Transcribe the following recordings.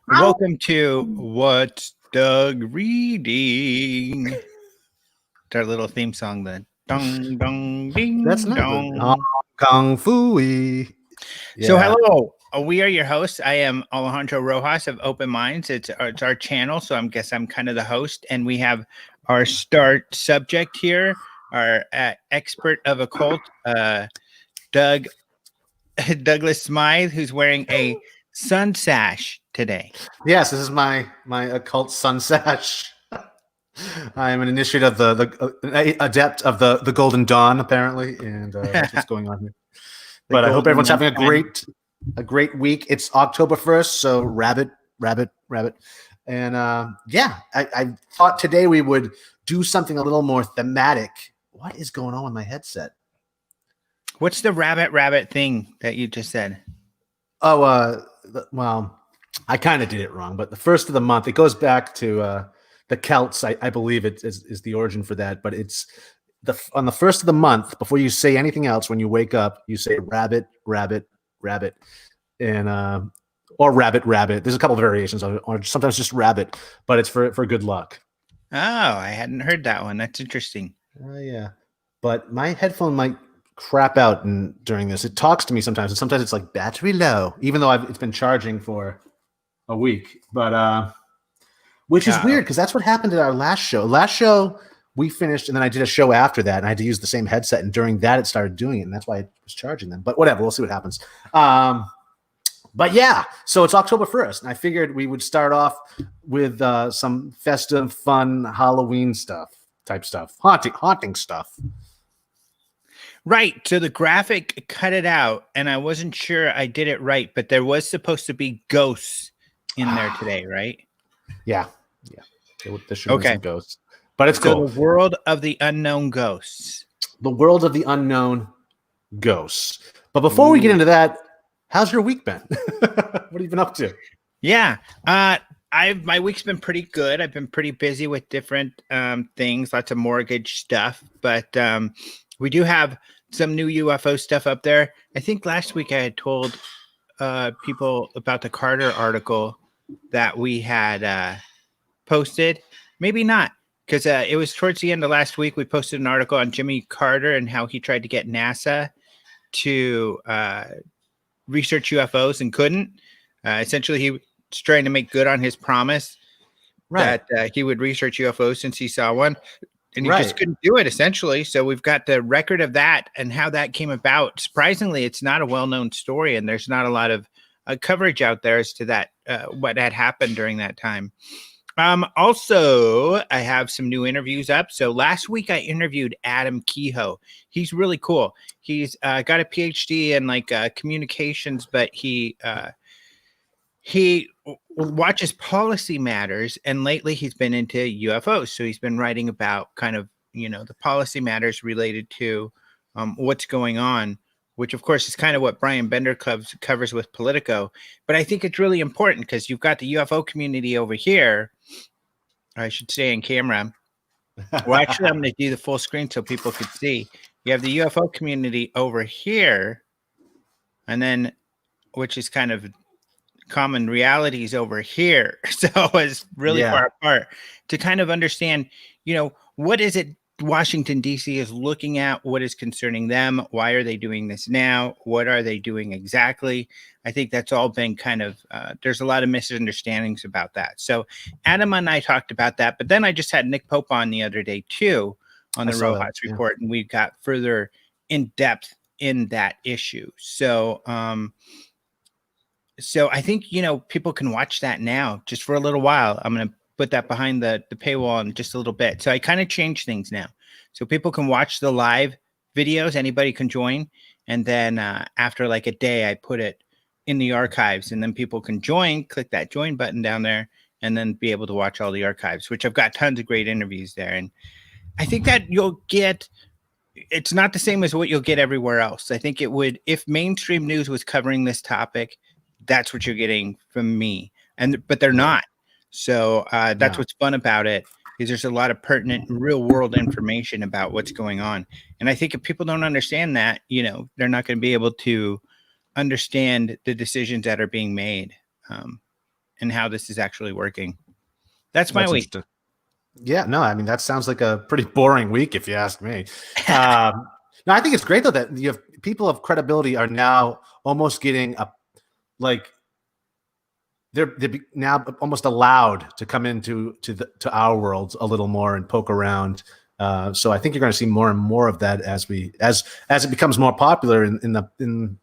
Welcome to What's Doug Reading? It's our little theme song, the dong dong ding That's not the dong. Kung Fu-y. So hello, we are your hosts. I am Alejandro Rojas of Open Minds. It's our channel, so I'm kind of the host, and we have our start subject here, our expert of occult, Douglas Smythe, who's wearing a sun sash today. Yes, this is my occult sun sash. I am an initiate of the adept of the Golden Dawn, apparently, and that's what's going on here. But I hope everyone's having a great week. It's October 1st, so rabbit. And I thought today we would do something a little more thematic. What is going on with my headset? What's the rabbit thing that you just said? Oh, well, I kind of did it wrong, but the first of the month, it goes back to the Celts. I believe it is the origin for that, but it's on the first of the month, before you say anything else, when you wake up, you say rabbit, and or rabbit. There's a couple of variations of it, or sometimes just rabbit, but it's for good luck. Oh, I hadn't heard that one. That's interesting. Yeah, but my headphone might crap out during this. It talks to me sometimes, and sometimes it's like battery low, even though it's been charging for a week. But which is weird because that's what happened at our last show. Last show we finished, and then I did a show after that, and I had to use the same headset. And during that, it started doing it, and that's why it was charging them. But whatever, we'll see what happens. But yeah, so it's October 1st, and I figured we would start off with some festive, fun Halloween type stuff, haunting stuff. Right. So the graphic cut it out, and I wasn't sure I did it right, but there was supposed to be ghosts in there today, right? Yeah. There should be some ghosts, but it's cool. The world of the unknown ghosts. The world of the unknown ghosts. But before we get into that, how's your week been? What have you been up to? Yeah. My week's been pretty good. I've been pretty busy with different things, lots of mortgage stuff, but we do have some new UFO stuff up there. I think last week I had told people about the Carter article that we had posted. Maybe not, because it was towards the end of last week. We posted an article on Jimmy Carter and how he tried to get NASA to research UFOs and couldn't. Essentially, he was trying to make good on his promise that he would research UFOs since he saw one. And he just couldn't do it, essentially. So we've got the record of that and how that came about. Surprisingly, it's not a well-known story, and there's not a lot of coverage out there as to that, what had happened during that time. Also, I have some new interviews up. So last week I interviewed Adam Kehoe. He's really cool. He's got a PhD in communications, but he watches policy matters, and lately he's been into UFOs. So he's been writing about kind of, the policy matters related to what's going on, which of course is kind of what Brian Bender covers with Politico. But I think it's really important because you've got the UFO community over here. I should say in camera. Well, actually, I'm going to do the full screen so people could see. You have the UFO community over here, and then, which is kind of common realities over here. So it's really far apart to kind of understand, what is it Washington, D.C. is looking at? What is concerning them? Why are they doing this now? What are they doing exactly? I think that's all been kind of, there's a lot of misunderstandings about that. So Adam and I talked about that, but then I just had Nick Pope on the other day too, on the Robots Report, and we got further in depth in that issue. So I think, people can watch that now just for a little while. I'm going to put that behind the paywall in just a little bit. So I kind of changed things now. So people can watch the live videos. Anybody can join. And then after like a day, I put it in the archives, and then people can click that join button down there, and then be able to watch all the archives, which I've got tons of great interviews there. And I think that you'll get, it's not the same as what you'll get everywhere else. I think it would, if mainstream news was covering this topic, that's what you're getting from me. But they're not. So that's what's fun about it, is there's a lot of pertinent real world information about what's going on. And I think if people don't understand that, they're not going to be able to understand the decisions that are being made. and how this is actually working. That's my week. Yeah, no, I mean, that sounds like a pretty boring week if you ask me. No, I think it's great though that you have people of credibility are now almost getting they're now almost allowed to come into to our world a little more and poke around. So I think you're going to see more and more of that as it becomes more popular in the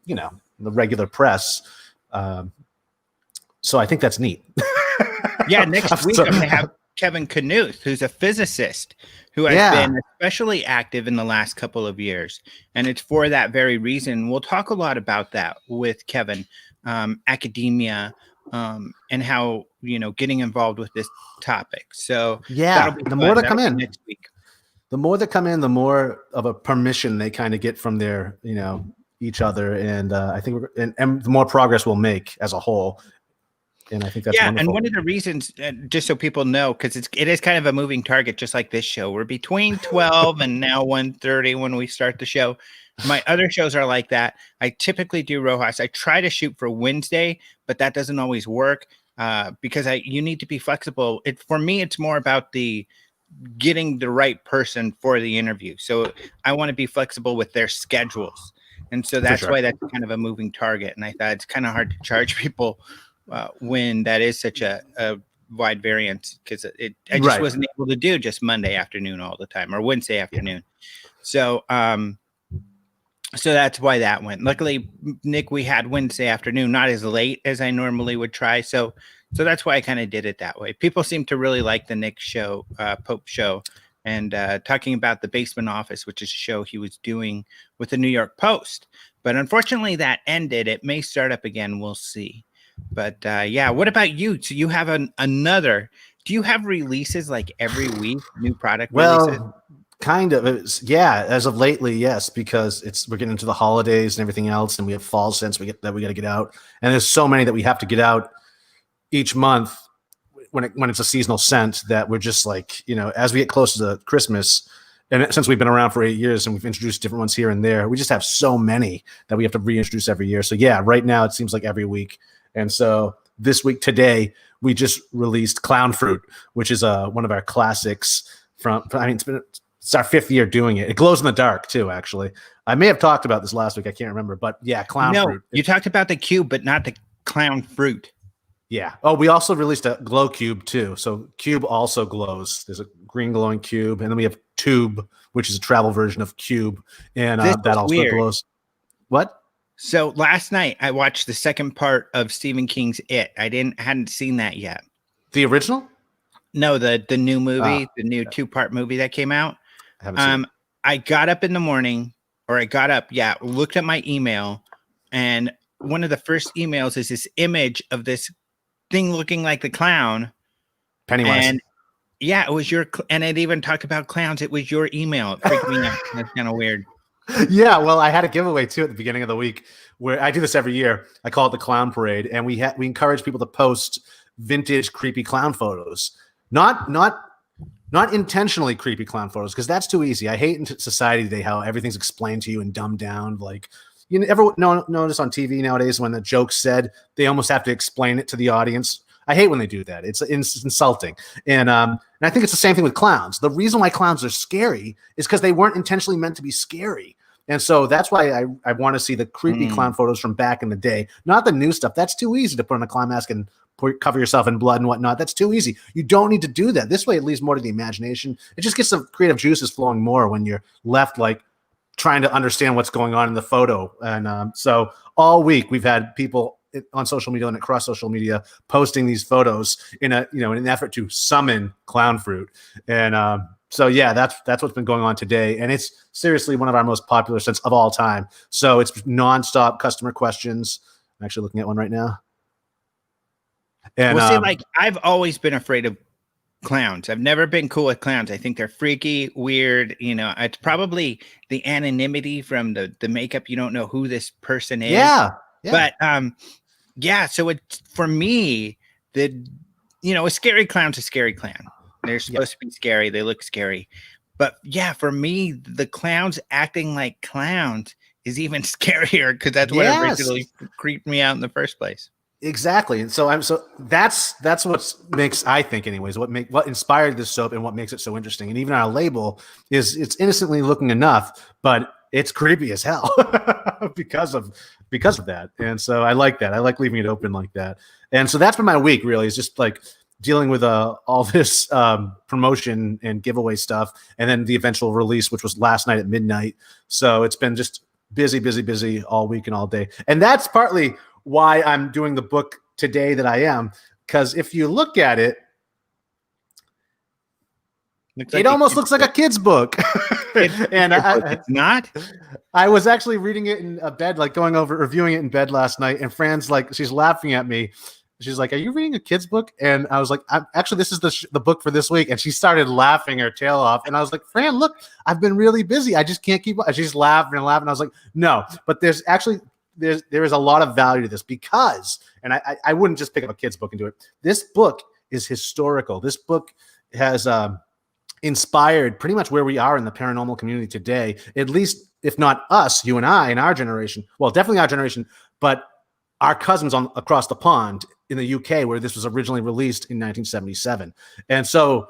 regular press. So I think that's neat. Yeah, next week I'm going to have Kevin Knuth, who's a physicist who has been especially active in the last couple of years. And it's for that very reason. We'll talk a lot about that with Kevin, academia, and how, getting involved with this topic. So that'll be the more that come in next week. The more that come in, the more of a permission they kind of get from their, each other. And I think and the more progress we'll make as a whole. And I think that's wonderful. And one of the reasons, just so people know, because it is kind of a moving target, just like this show. We're between 12 and now 1:30 when we start the show. My other shows are like that. I typically do Rojas. I try to shoot for Wednesday, but that doesn't always work because you need to be flexible. For me, it's more about getting the right person for the interview. So I want to be flexible with their schedules. And so that's why that's kind of a moving target. And I thought it's kind of hard to charge people when that is such a wide variance, because I just wasn't able to do just Monday afternoon all the time or Wednesday afternoon. So so that's why that went. Luckily, Nick, we had Wednesday afternoon, not as late as I normally would try. So that's why I kind of did it that way. People seem to really like the Nick show, Pope show, and talking about the Basement Office, which is a show he was doing with the New York Post. But unfortunately, that ended. It may start up again. We'll see. But what about you? So you have another. Do you have releases like every week, new product releases? Kind of. As of lately, yes, because we're getting into the holidays and everything else, and we have fall scents we got to get out, and there's so many that we have to get out each month when it's a seasonal scent that we're just like, as we get closer to Christmas, and since we've been around for 8 years and we've introduced different ones here and there, we just have so many that we have to reintroduce every year. So right now it seems like every week. And so this week, today, we just released Clown Fruit, which is one of our classics it's our 5th year doing it. It glows in the dark too, actually. I may have talked about this last week. I can't remember, but Clown Fruit. You talked about the cube, but not the Clown Fruit. Yeah. Oh, we also released a glow cube too. So cube also glows. There's a green glowing cube, and then we have tube, which is a travel version of cube, and that also glows. What? So last night I watched the second part of Stephen King's It. I hadn't seen that yet. The original? No, the new movie, the new 2-part movie that came out. I haven't seen it. I got up in the morning, looked at my email, and one of the first emails is this image of this thing looking like the clown. Pennywise. And it was and it even talked about clowns. It was your email. It freaked me out. That's kind of weird. Yeah, well, I had a giveaway too at the beginning of the week where I do this every year. I call it the Clown Parade, and we encourage people to post vintage creepy clown photos. Not intentionally creepy clown photos, because that's too easy. I hate in society today how everything's explained to you and dumbed down. Like, you ever notice on TV nowadays when the joke's said, they almost have to explain it to the audience? I hate when they do that. It's insulting. And I think it's the same thing with clowns. The reason why clowns are scary is because they weren't intentionally meant to be scary. And so that's why I want to see the creepy clown photos from back in the day, not the new stuff. That's too easy to put on a clown mask and cover yourself in blood and whatnot. That's too easy. You don't need to do that. This way, it leaves more to the imagination. It just gets the creative juices flowing more when you're left like trying to understand what's going on in the photo. And so all week we've had people on social media and across social media posting these photos in an effort to summon Clown Fruit. And that's what's been going on today. And it's seriously one of our most popular scents of all time. So it's nonstop customer questions. I'm actually looking at one right now. And I've always been afraid of clowns. I've never been cool with clowns. I think they're freaky, weird. It's probably the anonymity from the makeup. You don't know who this person is. Yeah. But so it's, for me, a scary clown's a scary clown. They're supposed to be scary. They look scary. But for me, the clowns acting like clowns is even scarier, because that's what originally creeped me out in the first place. Exactly. And so that's what makes, I think anyways, what inspired this soap and what makes it so interesting. And even our label is, it's innocently looking enough, but it's creepy as hell because of that. And so I like that. I like leaving it open like that. And so that's been my week, really, is just like dealing with all this promotion and giveaway stuff, and then the eventual release, which was last night at midnight. So it's been just busy all week and all day. And that's partly why I'm doing the book today that I am, because if you look at it, it almost looks like a kid's book. And it's not. I was actually reading it in bed, like reviewing it in bed last night, and Fran's like, she's laughing at me. She's like, "Are you reading a kid's book?" And I was like, "Actually, this is the book for this week." And she started laughing her tail off. And I was like, "Fran, look, I've been really busy. I just can't keep up." And she's laughing and laughing. I was like, "No, but there is a lot of value to this because," and I wouldn't just pick up a kid's book and do it. This book is historical. This book has inspired pretty much where we are in the paranormal community today, at least if not us, you and I, in our generation. Well, definitely our generation, but our cousins across the pond in the UK, where this was originally released in 1977. And so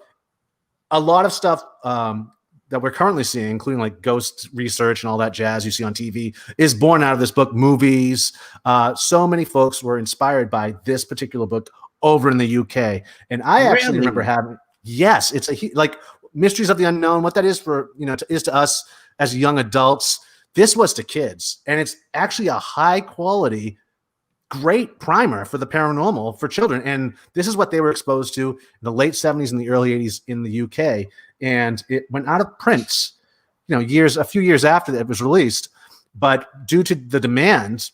a lot of stuff that we're currently seeing, including like ghost research and all that jazz you see on TV, is born out of this book. Movies. So many folks were inspired by this particular book over in the UK. And I actually remember having, yes, it's like Mysteries of the Unknown. What that is is to us as young adults, this was to kids. And it's actually a high quality, great primer for the paranormal for children. And this is what they were exposed to in the late 70s and the early 80s in the UK. And it went out of print, a few years after it was released. But due to the demand,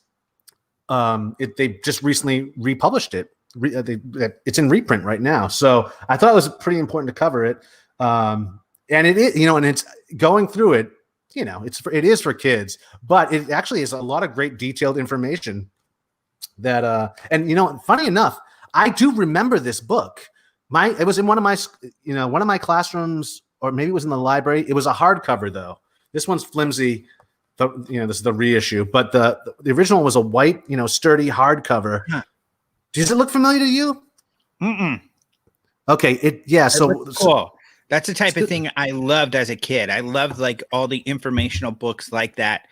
they just recently republished it. It's in reprint right now. So I thought it was pretty important to cover it. And it is, and it's going through it, it is for kids, but it actually is a lot of great detailed information that, and funny enough, I do remember this book. It was in one of my classrooms, or maybe it was in the library. It was a hardcover though. This one's flimsy. This is the reissue, but the original was a white, sturdy hardcover. Huh. Does it look familiar to you? Mm-mm. Okay. So cool. That's the type of thing I loved as a kid. I loved like all the informational books like that.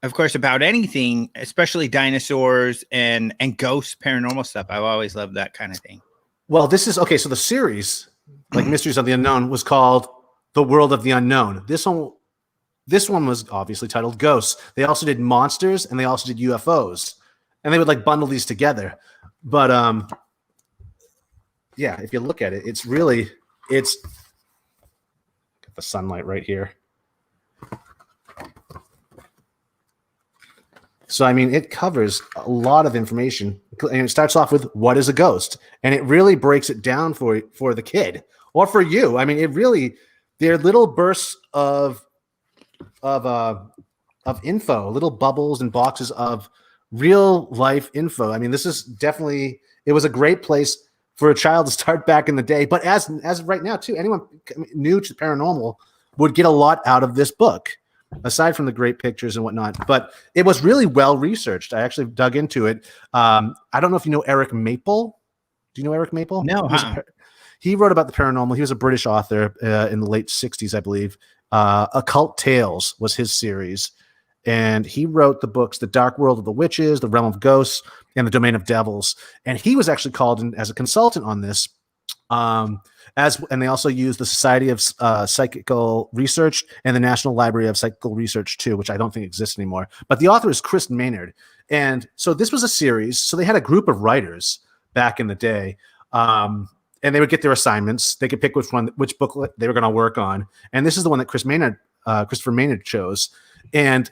Of course, about anything, especially dinosaurs and ghosts, paranormal stuff. I've always loved that kind of thing. Well, this is okay. So the series, like Mysteries of the Unknown, was called The World of the Unknown. This one was obviously titled Ghosts. They also did monsters and they also did UFOs, and they would like bundle these together. But if you look at it, it's got the sunlight right here. So, I mean, it covers a lot of information, and it starts off with what is a ghost, and it really breaks it down for the kid or for you. I mean, they're little bursts of info, little bubbles and boxes of real life info. I mean, this is definitely, it was a great place for a child to start back in the day. But as of right now too, anyone new to paranormal would get a lot out of this book, aside from the great pictures and whatnot. But it was really well researched. I actually dug into it. I don't know if you know Eric Maple. Do you know Eric Maple? No. He wrote about the paranormal. He was a British author in the late 60s, I believe. Occult Tales was his series. And he wrote the books The Dark World of the Witches, The Realm of Ghosts, and The Domain of Devils. And he was actually called in as a consultant on this. And they also use the Society of Psychical Research and the National Library of Psychical Research too, which I don't think exists anymore. But the author is Chris Maynard. And so this was a series. So they had a group of writers back in the day. And they would get their assignments. They could pick which book they were going to work on. And this is the one that Christopher Maynard chose. And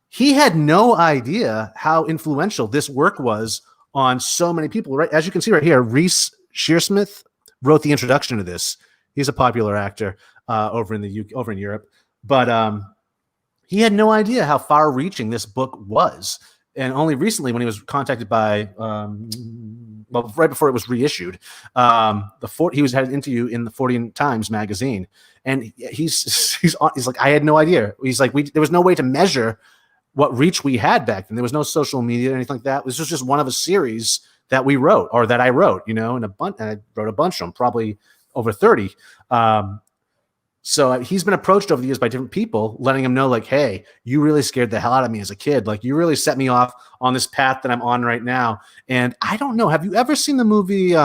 he had no idea how influential this work was on so many people. Right, as you can see right here, Reese Shearsmith wrote the introduction to this. He's a popular actor over in Europe, but he had no idea how far-reaching this book was. And only recently, when he was contacted by, right before it was reissued, he had an interview in the 40 Times magazine, and he's like, I had no idea. He's like, there was no way to measure what reach we had back then. There was no social media or anything like that. This was just one of a series that we wrote, or that I wrote, and I wrote a bunch of them, probably over 30. So he's been approached over the years by different people, letting him know, like, hey, you really scared the hell out of me as a kid. Like, you really set me off on this path that I'm on right now. And I don't know, have you ever seen the movie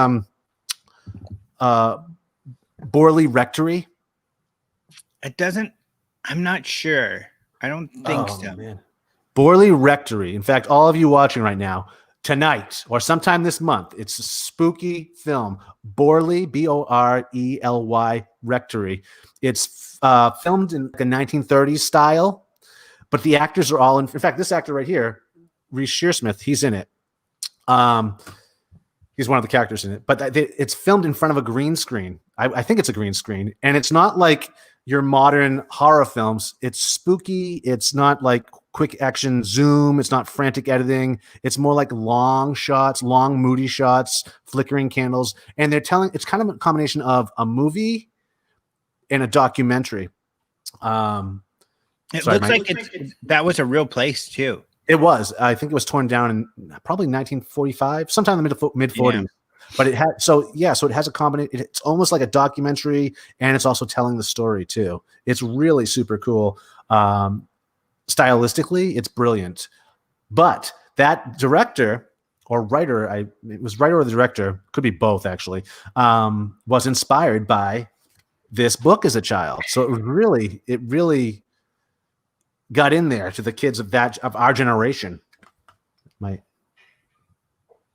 Borley Rectory? I'm not sure. I don't think so. Man. Borley Rectory. In fact, all of you watching right now, tonight or sometime this month, it's a spooky film. Borley, Borely Rectory. It's filmed in like a 1930s style, but the actors are all in fact, this actor right here, Reese Shearsmith, he's in it. He's one of the characters in it, but it's filmed in front of a green screen. I think it's a green screen, and it's not like your modern horror films. It's spooky. It's not like quick action zoom. It's not frantic editing. It's more like long shots, long moody shots, flickering candles. And it's kind of a combination of a movie and a documentary. Looks like that was a real place too. It was. I think it was torn down in probably 1945, sometime in the mid 40s. Yeah. But it had so it has a combination. It's almost like a documentary, and it's also telling the story too. It's really super cool. Stylistically, it's brilliant. But that director or writer, it was writer or the director, could be both actually, was inspired by this book as a child. So it really got in there to the kids of our generation.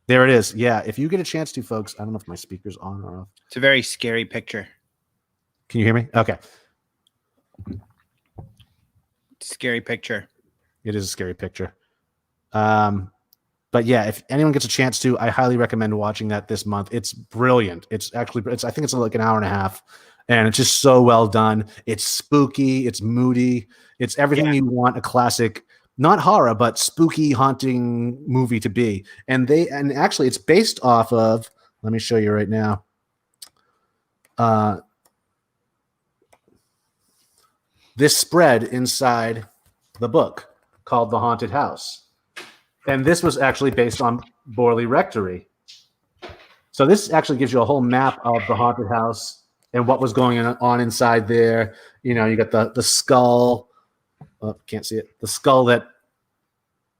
There it is. Yeah, if you get a chance to, folks, I don't know if my speaker's on or off. It's a very scary picture. Can you hear me? Okay. Scary picture. It is a scary picture. But yeah, if anyone gets a chance to, I highly recommend watching that this month. It's brilliant. I think it's like an hour and a half, and it's just so well done. It's spooky. It's moody. It's everything you want a classic, not horror, but spooky, haunting movie to be. And actually it's based off of, let me show you right now. This spread inside the book called The Haunted House. And this was actually based on Borley Rectory. So this actually gives you a whole map of the haunted house and what was going on inside there. You got the skull. Oh, can't see it. The skull that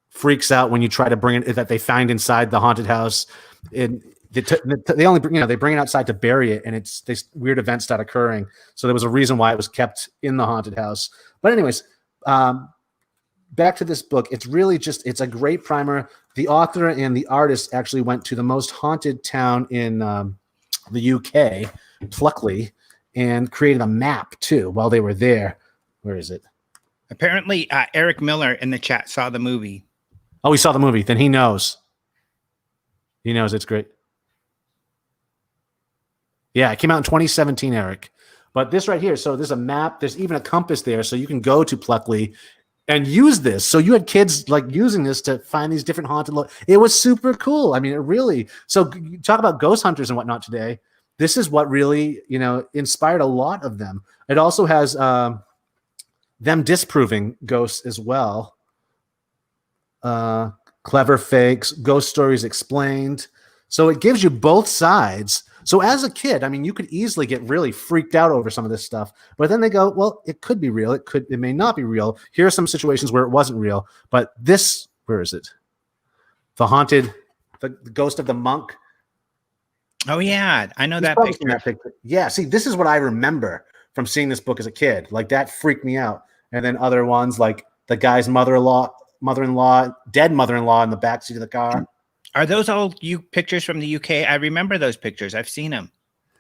freaks out when you try to bring it, that they find inside the haunted house. And they only they bring it outside to bury it, and these weird events start occurring. So there was a reason why it was kept in the haunted house. But anyways, back to this book. It's really it's a great primer. The author and the artist actually went to the most haunted town in the UK, Pluckley, and created a map too while they were there. Where is it? Apparently, Eric Miller in the chat saw the movie. Oh, he saw the movie. Then he knows. He knows it's great. Yeah, it came out in 2017, Eric. But this right here, so there's a map. There's even a compass there, so you can go to Pluckley and use this. So you had kids like using this to find these different haunted. It was super cool. I mean, it really. So you talk about ghost hunters and whatnot today. This is what really, inspired a lot of them. It also has them disproving ghosts as well. Clever fakes, ghost stories explained. So it gives you both sides. So as a kid, I mean, you could easily get really freaked out over some of this stuff, but then they go, well, it could be real. It may not be real. Here are some situations where it wasn't real, but this, where is it? The ghost of the monk. Oh yeah. I know that picture. Yeah. See, this is what I remember from seeing this book as a kid. Like that freaked me out. And then other ones like the guy's mother-in-law, dead mother-in-law in the backseat of the car. Are those all pictures from the UK? I remember those pictures. I've seen them.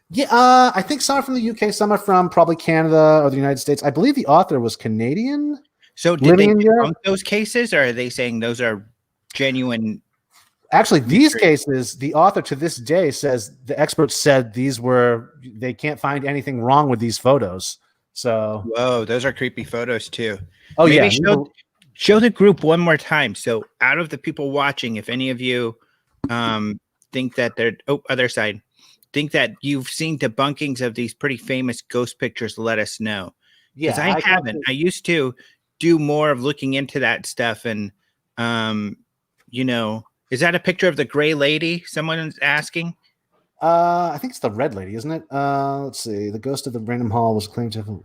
Yeah, I think some are from the UK, some are from probably Canada or the United States. I believe the author was Canadian. So did they debunk those cases, or are they saying those are genuine? Actually, these cases, the author to this day says the experts said they can't find anything wrong with these photos. So, whoa, those are creepy photos too. Oh, maybe show the group one more time. So out of the people watching, if any of you think that think that you've seen debunkings of these pretty famous ghost pictures, let us know. Yeah, I haven't. I used to, do more of looking into that stuff. And, is that a picture of the gray lady? Someone's asking. I think it's the red lady, isn't it? Let's see. The ghost of the Random Hall was claimed to have.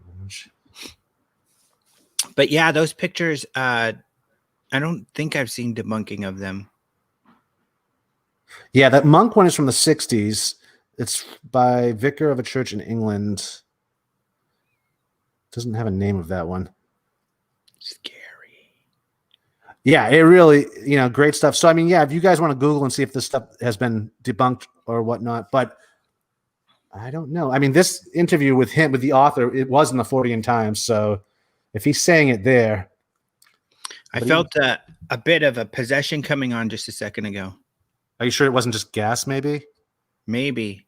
But yeah, those pictures, I don't think I've seen debunking of them. Yeah, that monk one is from the 60s. It's by vicar of a church in England. Doesn't have a name of that one. Scary. Yeah, it really, great stuff. So, I mean, yeah, if you guys want to Google and see if this stuff has been debunked or whatnot, but I don't know. I mean, this interview with him, with the author, it was in the Fortean Times. So if he's saying it there. I felt a bit of a possession coming on just a second ago. Are you sure it wasn't just gas, maybe? Maybe.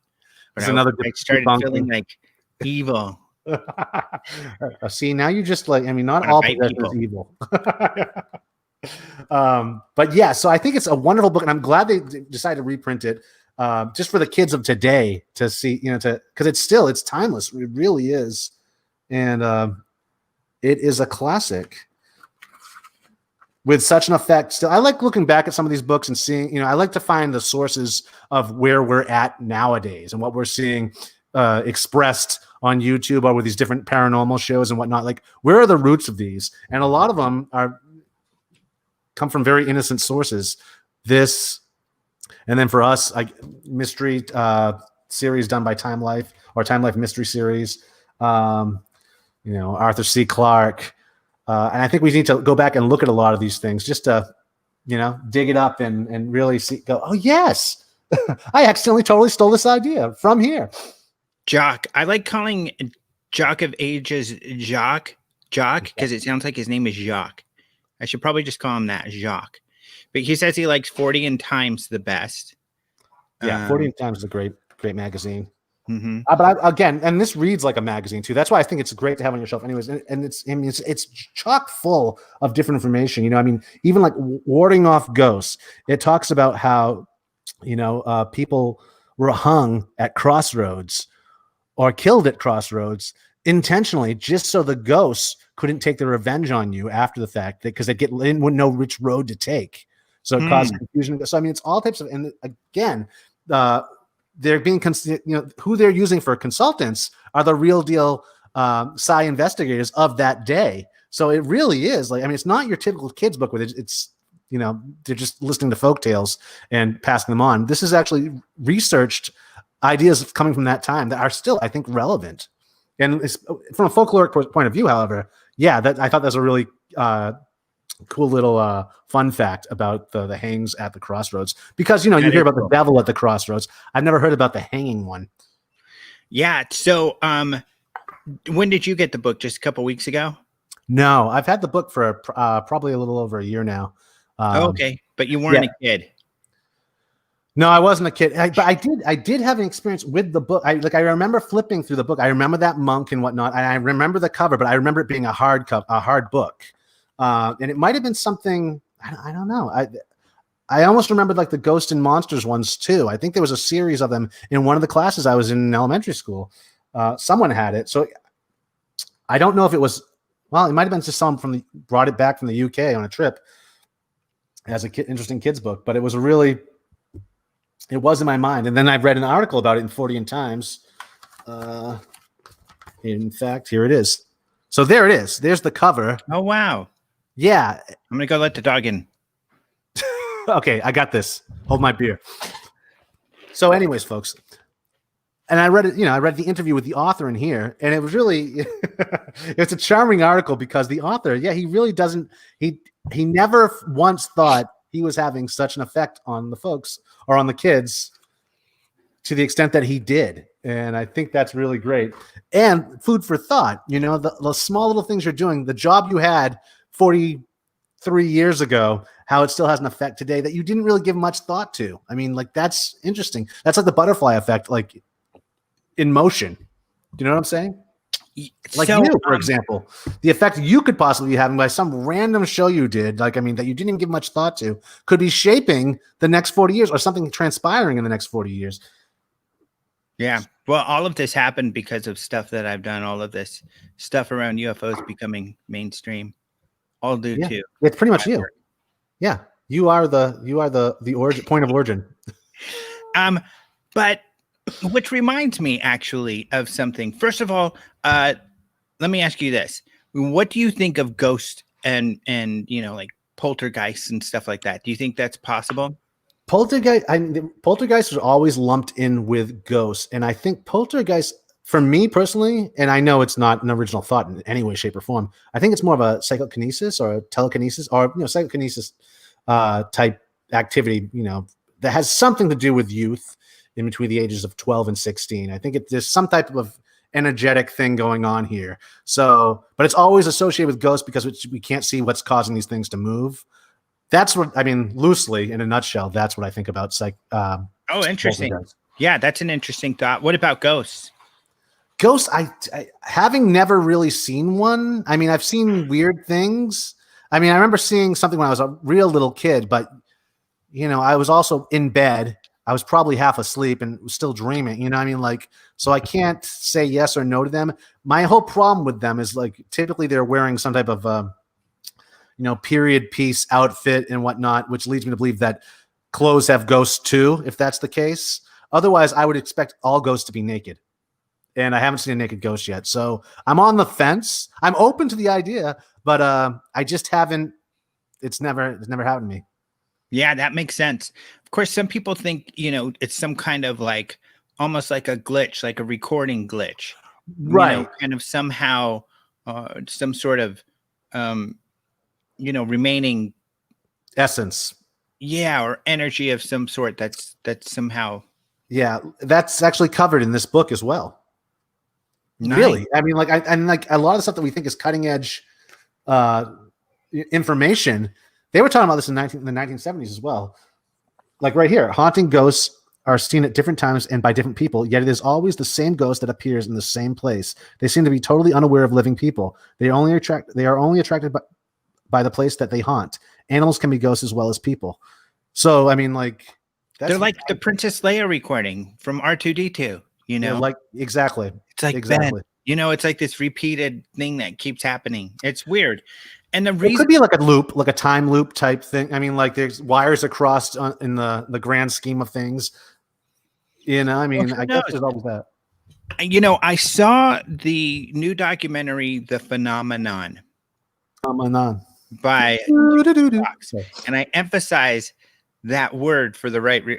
But I started feeling like evil. See, now you just not all possession is evil. But yeah, so I think it's a wonderful book, and I'm glad they decided to reprint it just for the kids of today to see, because it's timeless. It really is. And it is a classic with such an effect. Still, I like looking back at some of these books and seeing, I like to find the sources of where we're at nowadays and what we're seeing expressed on YouTube or with these different paranormal shows and whatnot. Like, where are the roots of these? And a lot of them come from very innocent sources. This, and then for us, mystery series done by Time Life, or Time Life mystery series. Arthur C. Clarke. And I think we need to go back and look at a lot of these things just to, dig it up and really go, oh, yes, I accidentally totally stole this idea from here. Jock. I like calling Jock of Ages Jock, because it sounds like his name is Jacques. I should probably just call him that, Jacques. But he says he likes Fortean Times the best. Yeah, Fortean Times is a great magazine. Mm-hmm. But and this reads like a magazine too. That's why I think it's great to have on your shelf, anyways. And it's chock full of different information. Even like warding off ghosts. It talks about how people were hung at crossroads or killed at crossroads intentionally, just so the ghosts couldn't take their revenge on you after the fact, because they wouldn't know which road to take. So it caused confusion. So it's all types of, and again, they're being, who they're using for consultants are the real deal psi investigators of that day. So it really is it's not your typical kids book where it's they're just listening to folk tales and passing them on. This is actually researched ideas coming from that time that are still, I think, relevant. And from a folkloric point of view, however, I thought that was a really cool little fun fact about the hangs at the crossroads, because you hear about the devil at the crossroads. I've never heard about the hanging one. Yeah. So when did you get the book? Just a couple weeks ago? No, I've had the book for probably a little over a year now. Okay, but you weren't a kid. No, I wasn't a kid, but I did have an experience with the book. I remember flipping through the book. I remember that monk and whatnot, and I remember the cover, but I remember it being a hard book. And it might have been something, I don't know. I almost remembered like the Ghost and Monsters ones too. I think there was a series of them in one of the classes I was in elementary school. Someone had it. So I don't know if it was, well, it might have been just someone brought it back from the UK on a trip as an interesting kids book, but it was it was in my mind. And then I read an article about it in Fortean Times. In fact, here it is. So there it is. There's the cover. Oh, wow. Yeah. I'm going to go let the dog in. Okay, I got this. Hold my beer. So anyways, folks, and I read it, I read the interview with the author in here, and it was really, it's a charming article because the author, he really doesn't, he never once thought he was having such an effect on the folks or on the kids to the extent that he did. And I think that's really great. And food for thought, the small little things you're doing, the job you had 43 years ago, how it still has an effect today that you didn't really give much thought to. I mean, that's interesting. That's like the butterfly effect, like in motion. Do you know what I'm saying? Like for example, the effect you could possibly be having by some random show you did, that you didn't even give much thought to, could be shaping the next 40 years or something transpiring in the next 40 years. Yeah. Well, all of this happened because of stuff that I've done, all of this stuff around UFOs becoming mainstream. all due Yeah, to it's pretty much my you. work. Yeah, you are the origin point of origin. But which reminds me actually of something. First of all, let me ask you this: what do you think of ghosts and like poltergeists and stuff like that? Do you think that's possible? Poltergeist is always lumped in with ghosts, and I think poltergeist, for me personally, and I know it's not an original thought in any way, shape, or form. I think it's more of a psychokinesis or a telekinesis or psychokinesis type activity. That has something to do with youth in between the ages of 12 and 16. I think there's some type of energetic thing going on here. So, but it's always associated with ghosts because we can't see what's causing these things to move. That's what I mean, loosely in a nutshell. That's what I think about Oh, interesting. poltergeist. Yeah, that's an interesting thought. What about ghosts? Ghosts, I having never really seen one. I mean, I've seen weird things. I mean, I remember seeing something when I was a real little kid, but I was also in bed. I was probably half asleep and was still dreaming. I mean, like, so I can't say yes or no to them. My whole problem with them is like typically they're wearing some type of period piece outfit and whatnot, which leads me to believe that clothes have ghosts too, if that's the case. Otherwise, I would expect all ghosts to be naked. And I haven't seen a naked ghost yet. So I'm on the fence. I'm open to the idea, but I just haven't. It's never happened to me. Yeah, that makes sense. Of course, some people think, it's some kind of like almost like a glitch, like a recording glitch. Right. Kind of somehow some sort of remaining essence. Yeah, or energy of some sort that's somehow. Yeah, that's actually covered in this book as well. Nice. Really, I mean, like, like a lot of the stuff that we think is cutting edge information. They were talking about this in the 1970s as well. Like right here, haunting ghosts are seen at different times and by different people, yet it is always the same ghost that appears in the same place. They seem to be totally unaware of living people. They are only attracted by the place that they haunt. Animals can be ghosts as well as people. So, I mean, like, they're like the Princess Leia recording from R2D2, like exactly. It's like exactly. Ben, it's like this repeated thing that keeps happening. It's weird. And the reason it could be like a loop, like a time loop type thing. I mean, like there's wires across in the grand scheme of things. I mean, I guess there's always that. I saw the new documentary, The Phenomenon. By Fox, and I emphasize that word for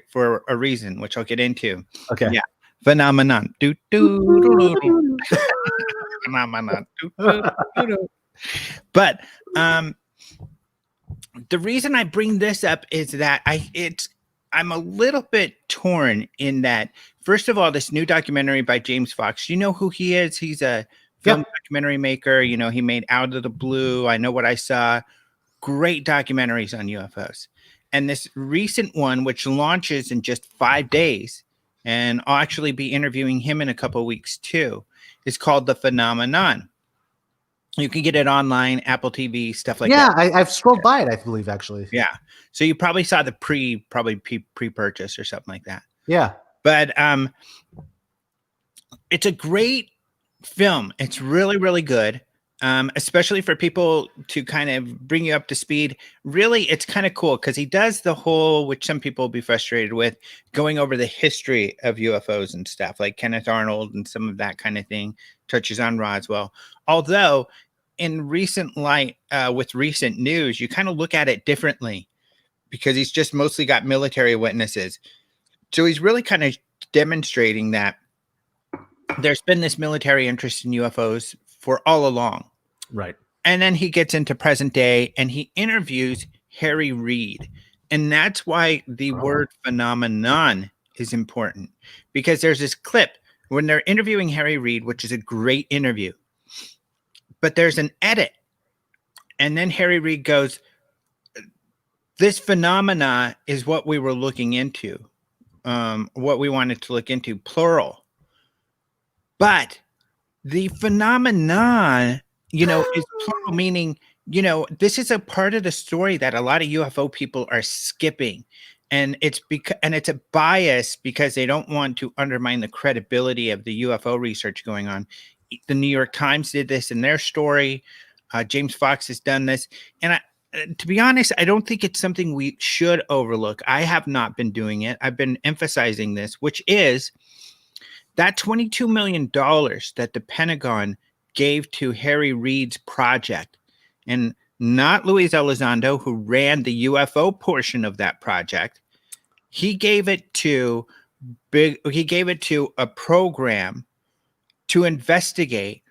for a reason, which I'll get into. Okay. Yeah. Phenomenon. Phenomenon. But the reason I bring this up is that I'm a little bit torn in that. First of all, this new documentary by James Fox. You know who he is? He's a film documentary maker. He made Out of the Blue, I Know What I Saw. Great documentaries on UFOs. And this recent one, which launches in just 5 days, and I'll actually be interviewing him in a couple of weeks too, is called The Phenomenon. You can get it online, Apple TV, stuff like that. Yeah, I've scrolled by it, I believe, actually. Yeah. So you probably saw the pre-purchase or something like that. Yeah. But it's a great film. It's really, really good. Especially for people to kind of bring you up to speed. Really, it's kind of cool because he does the whole, which some people will be frustrated with, going over the history of UFOs and stuff, like Kenneth Arnold and some of that kind of thing, touches on Roswell. Although, in recent light, with recent news, you kind of look at it differently because he's just mostly got military witnesses. So he's really kind of demonstrating that there's been this military interest in UFOs for all along. Right. And then he gets into present day and he interviews Harry Reid. And that's why the word phenomenon is important, because there's this clip when they're interviewing Harry Reid, which is a great interview, but there's an edit. And then Harry Reid goes, this phenomena is what we were looking into, what we wanted to look into, plural. But the phenomenon, is plural, meaning, this is a part of the story that a lot of UFO people are skipping. And it's a bias because they don't want to undermine the credibility of the UFO research going on. The New York Times did this in their story. James Fox has done this. And to be honest, I don't think it's something we should overlook. I have not been doing it. I've been emphasizing this, which is that $22 million that the Pentagon gave to Harry Reid's project, and not Luis Elizondo, who ran the UFO portion of that project. He gave it to a program to investigate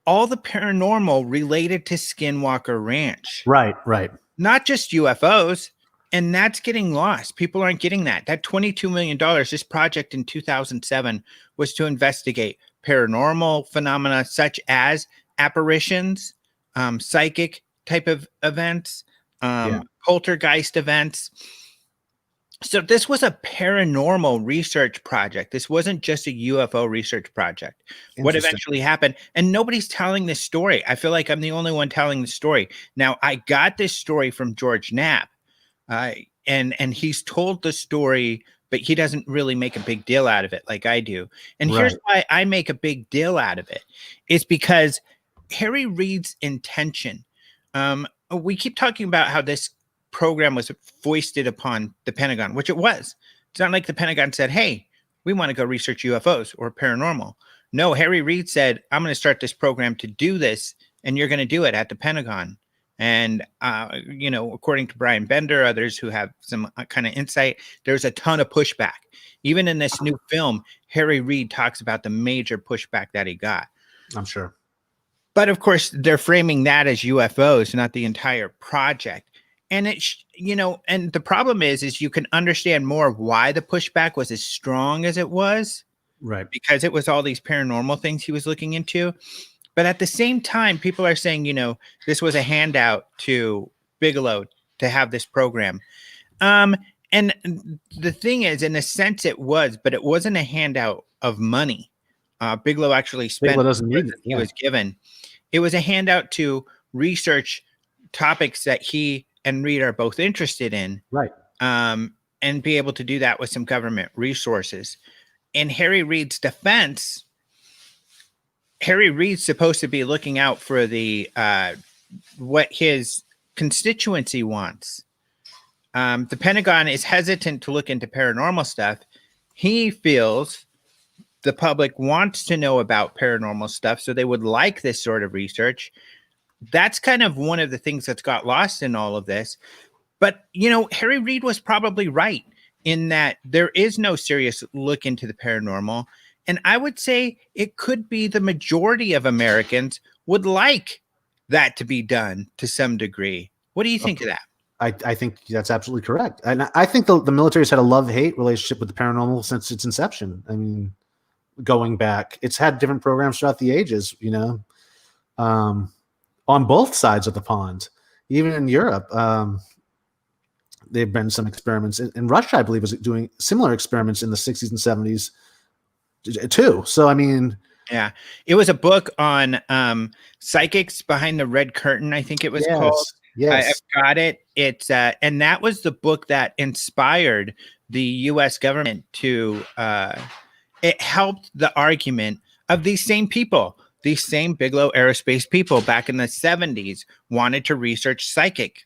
all the paranormal related to Skinwalker Ranch. Right, right. Not just UFOs. And that's getting lost. People aren't getting that. That $22 million, this project in 2007 was to investigate paranormal phenomena such as apparitions, psychic type of events, poltergeist events. So this was a paranormal research project. This wasn't just a UFO research project. What eventually happened, and nobody's telling this story. I feel like I'm the only one telling the story. Now, I got this story from George Knapp. And he's told the story, but he doesn't really make a big deal out of it like I do. And here's why I make a big deal out of it. It's because Harry Reid's intention. We keep talking about how this program was foisted upon the Pentagon, which it was. It's not like the Pentagon said, hey, we want to go research UFOs or paranormal. No, Harry Reid said, I'm going to start this program to do this, and you're going to do it at the Pentagon. And, according to Brian Bender, others who have some kind of insight, there's a ton of pushback. Even in this new film, Harry Reid talks about the major pushback that he got. I'm sure. But of course, they're framing that as UFOs, not the entire project. And and the problem is you can understand more why the pushback was as strong as it was. Right. Because it was all these paranormal things he was looking into. But at the same time, people are saying, this was a handout to Bigelow to have this program. And the thing is, in a sense, it was, but it wasn't a handout of money. Bigelow actually spent what he was given. It was a handout to research topics that he and Reid are both interested in. Right. And be able to do that with some government resources. In Harry Reid's defense, Harry Reid's supposed to be looking out for the what his constituency wants. The Pentagon is hesitant to look into paranormal stuff. He feels the public wants to know about paranormal stuff, so they would like this sort of research. That's kind of one of the things that's got lost in all of this. But, Harry Reid was probably right in that there is no serious look into the paranormal. And I would say it could be the majority of Americans would like that to be done to some degree. What do you think of that? I think that's absolutely correct. And I think the military's had a love-hate relationship with the paranormal since its inception. I mean, going back, it's had different programs throughout the ages, on both sides of the pond. Even in Europe, there have been some experiments. In Russia, I believe, was doing similar experiments in the 60s and 70s. Too. So, I mean, yeah, it was a book on psychics behind the red curtain. I think it was called. Yes, I've got it. It's and that was the book that inspired the U.S. government to. It helped the argument of these same people, these same Bigelow Aerospace people back in the 70s wanted to research psychic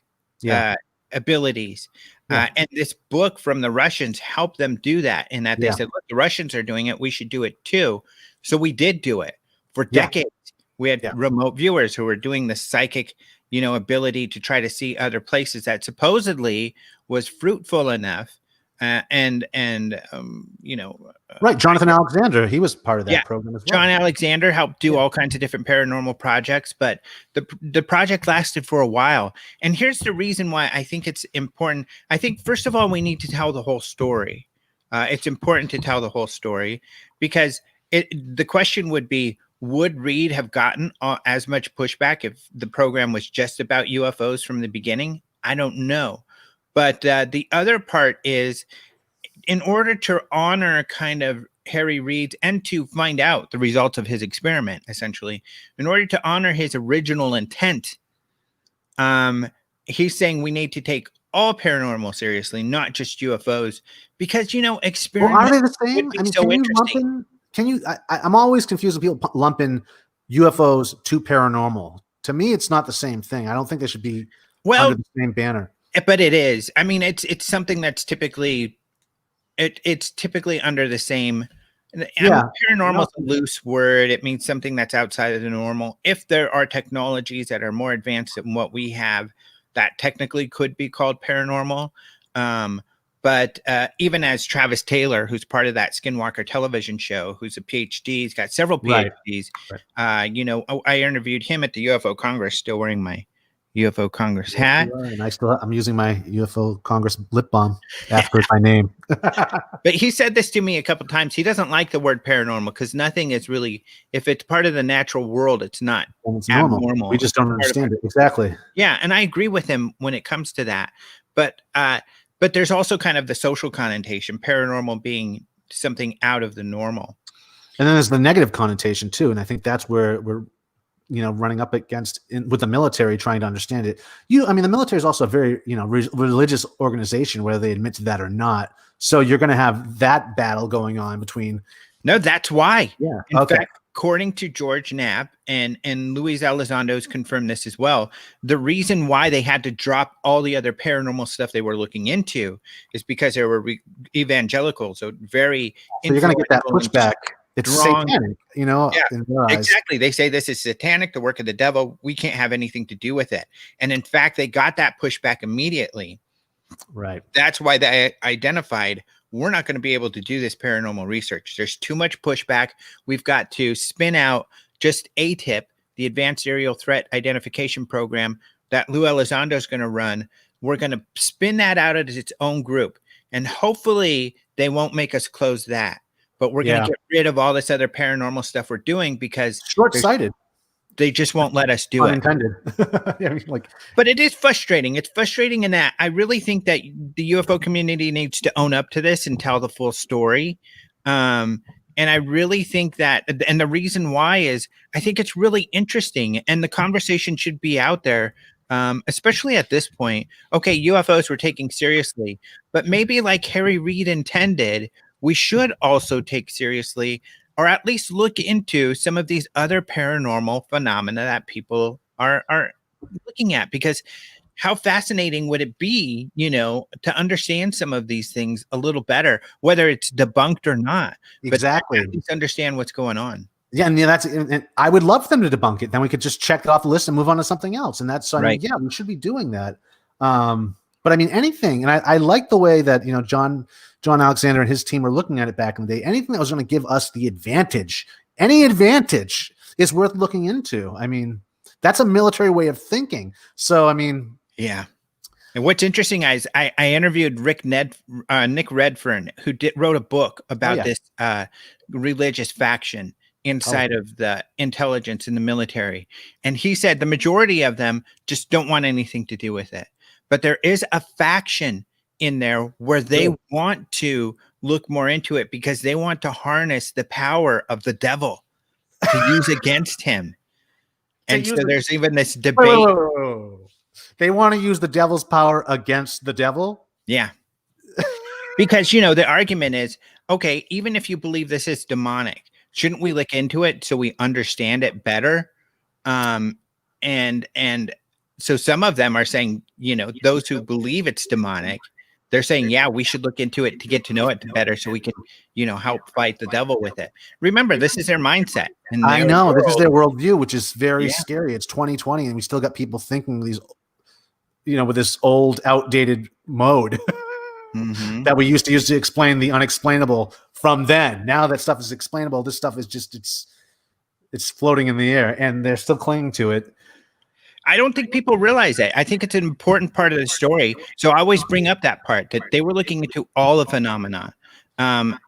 abilities. And this book from the Russians helped them do that, in that they said, look, the Russians are doing it. We should do it too. So we did do it for decades. We had remote viewers who were doing the psychic, ability to try to see other places that supposedly was fruitful enough. Right. Jonathan Alexander, he was part of that program as well. John Alexander helped do all kinds of different paranormal projects, but the project lasted for a while. And here's the reason why I think it's important. I think, first of all, we need to tell the whole story. It's important to tell the whole story because the question would be, would Reid have gotten as much pushback if the program was just about UFOs from the beginning? I don't know. But the other part is, in order to honor kind of Harry Reid and to find out the results of his experiment, essentially, in order to honor his original intent, he's saying we need to take all paranormal seriously, not just UFOs, because, experiments are they the same? would be so interesting. I'm always confused when people lump in UFOs to paranormal. To me, it's not the same thing. I don't think they should be Well, under the same banner. but it is. I mean, it's something that's typically it's typically under the same. Yeah. Paranormal is a loose word. It means something that's outside of the normal. If there are technologies that are more advanced than what we have, that technically could be called paranormal. But even as Travis Taylor, who's part of that Skinwalker television show, who's a PhD, he's got several PhDs. Right. You know, I interviewed him at the UFO Congress, still wearing my UFO Congress hat. And I'm using my UFO Congress lip balm after my name. But he said this to me a couple times. He doesn't like the word paranormal because nothing is really, if it's part of the natural world, it's not abnormal. We just don't understand it. Exactly. Yeah, and I agree with him when it comes to that. But there's also kind of the social connotation, paranormal being something out of the normal. And then there's the negative connotation too. And I think that's where we're, running up against with the military, trying to understand it. The military is also a very, religious organization, whether they admit to that or not. So you're going to have that battle going on between. No, that's why. Yeah. In fact, according to George Knapp and Luis Elizondo's confirmed this as well, the reason why they had to drop all the other paranormal stuff they were looking into is because there were evangelicals, so very. So you're going to get that pushback. It's satanic, Yeah, exactly. They say this is satanic, the work of the devil. We can't have anything to do with it. And in fact, they got that pushback immediately. Right. That's why they identified we're not going to be able to do this paranormal research. There's too much pushback. We've got to spin out just ATIP, the Advanced Aerial Threat Identification Program that Lou Elizondo is going to run. We're going to spin that out as its own group. And hopefully they won't make us close that. But we're going to get rid of all this other paranormal stuff we're doing because short-sighted. They just won't let us do it. But it is frustrating. It's frustrating in that I really think that the UFO community needs to own up to this and tell the full story. And I really think that, and the reason why is I think it's really interesting and the conversation should be out there. Especially at this point. Okay, UFOs we're taking seriously, but maybe like Harry Reid intended, we should also take seriously, or at least look into some of these other paranormal phenomena that people are looking at, because how fascinating would it be, to understand some of these things a little better, whether it's debunked or not. Exactly. But at least understand what's going on. Yeah, and I would love them to debunk it. Then we could just check it off the list and move on to something else. And that's right. Yeah, we should be doing that. But I mean, anything, and I like the way that John Alexander and his team were looking at it back in the day. Anything that was going to give us the advantage, any advantage, is worth looking into. I mean, that's a military way of thinking. So, I mean, yeah. And what's interesting is I interviewed Nick Redfern, who wrote a book about this religious faction inside of the intelligence in the military. And he said the majority of them just don't want anything to do with it. But there is a faction in there where they want to look more into it because they want to harness the power of the devil to use against him. And so there's even this debate. Whoa. They want to use the devil's power against the devil? Yeah. Because, the argument is, okay, even if you believe this is demonic, shouldn't we look into it so we understand it better? And so some of them are saying, those who believe it's demonic, they're saying, yeah, we should look into it to get to know it better so we can, help fight the devil with it. Remember, this is their mindset. And I know this is their worldview, which is very scary. It's 2020 and we still got people thinking these, with this old outdated mode that we used to use to explain the unexplainable from then. Now that stuff is explainable, this stuff is just, it's floating in the air and they're still clinging to it. I don't think people realize that. I think it's an important part of the story. So I always bring up that part, that they were looking into all the phenomena. And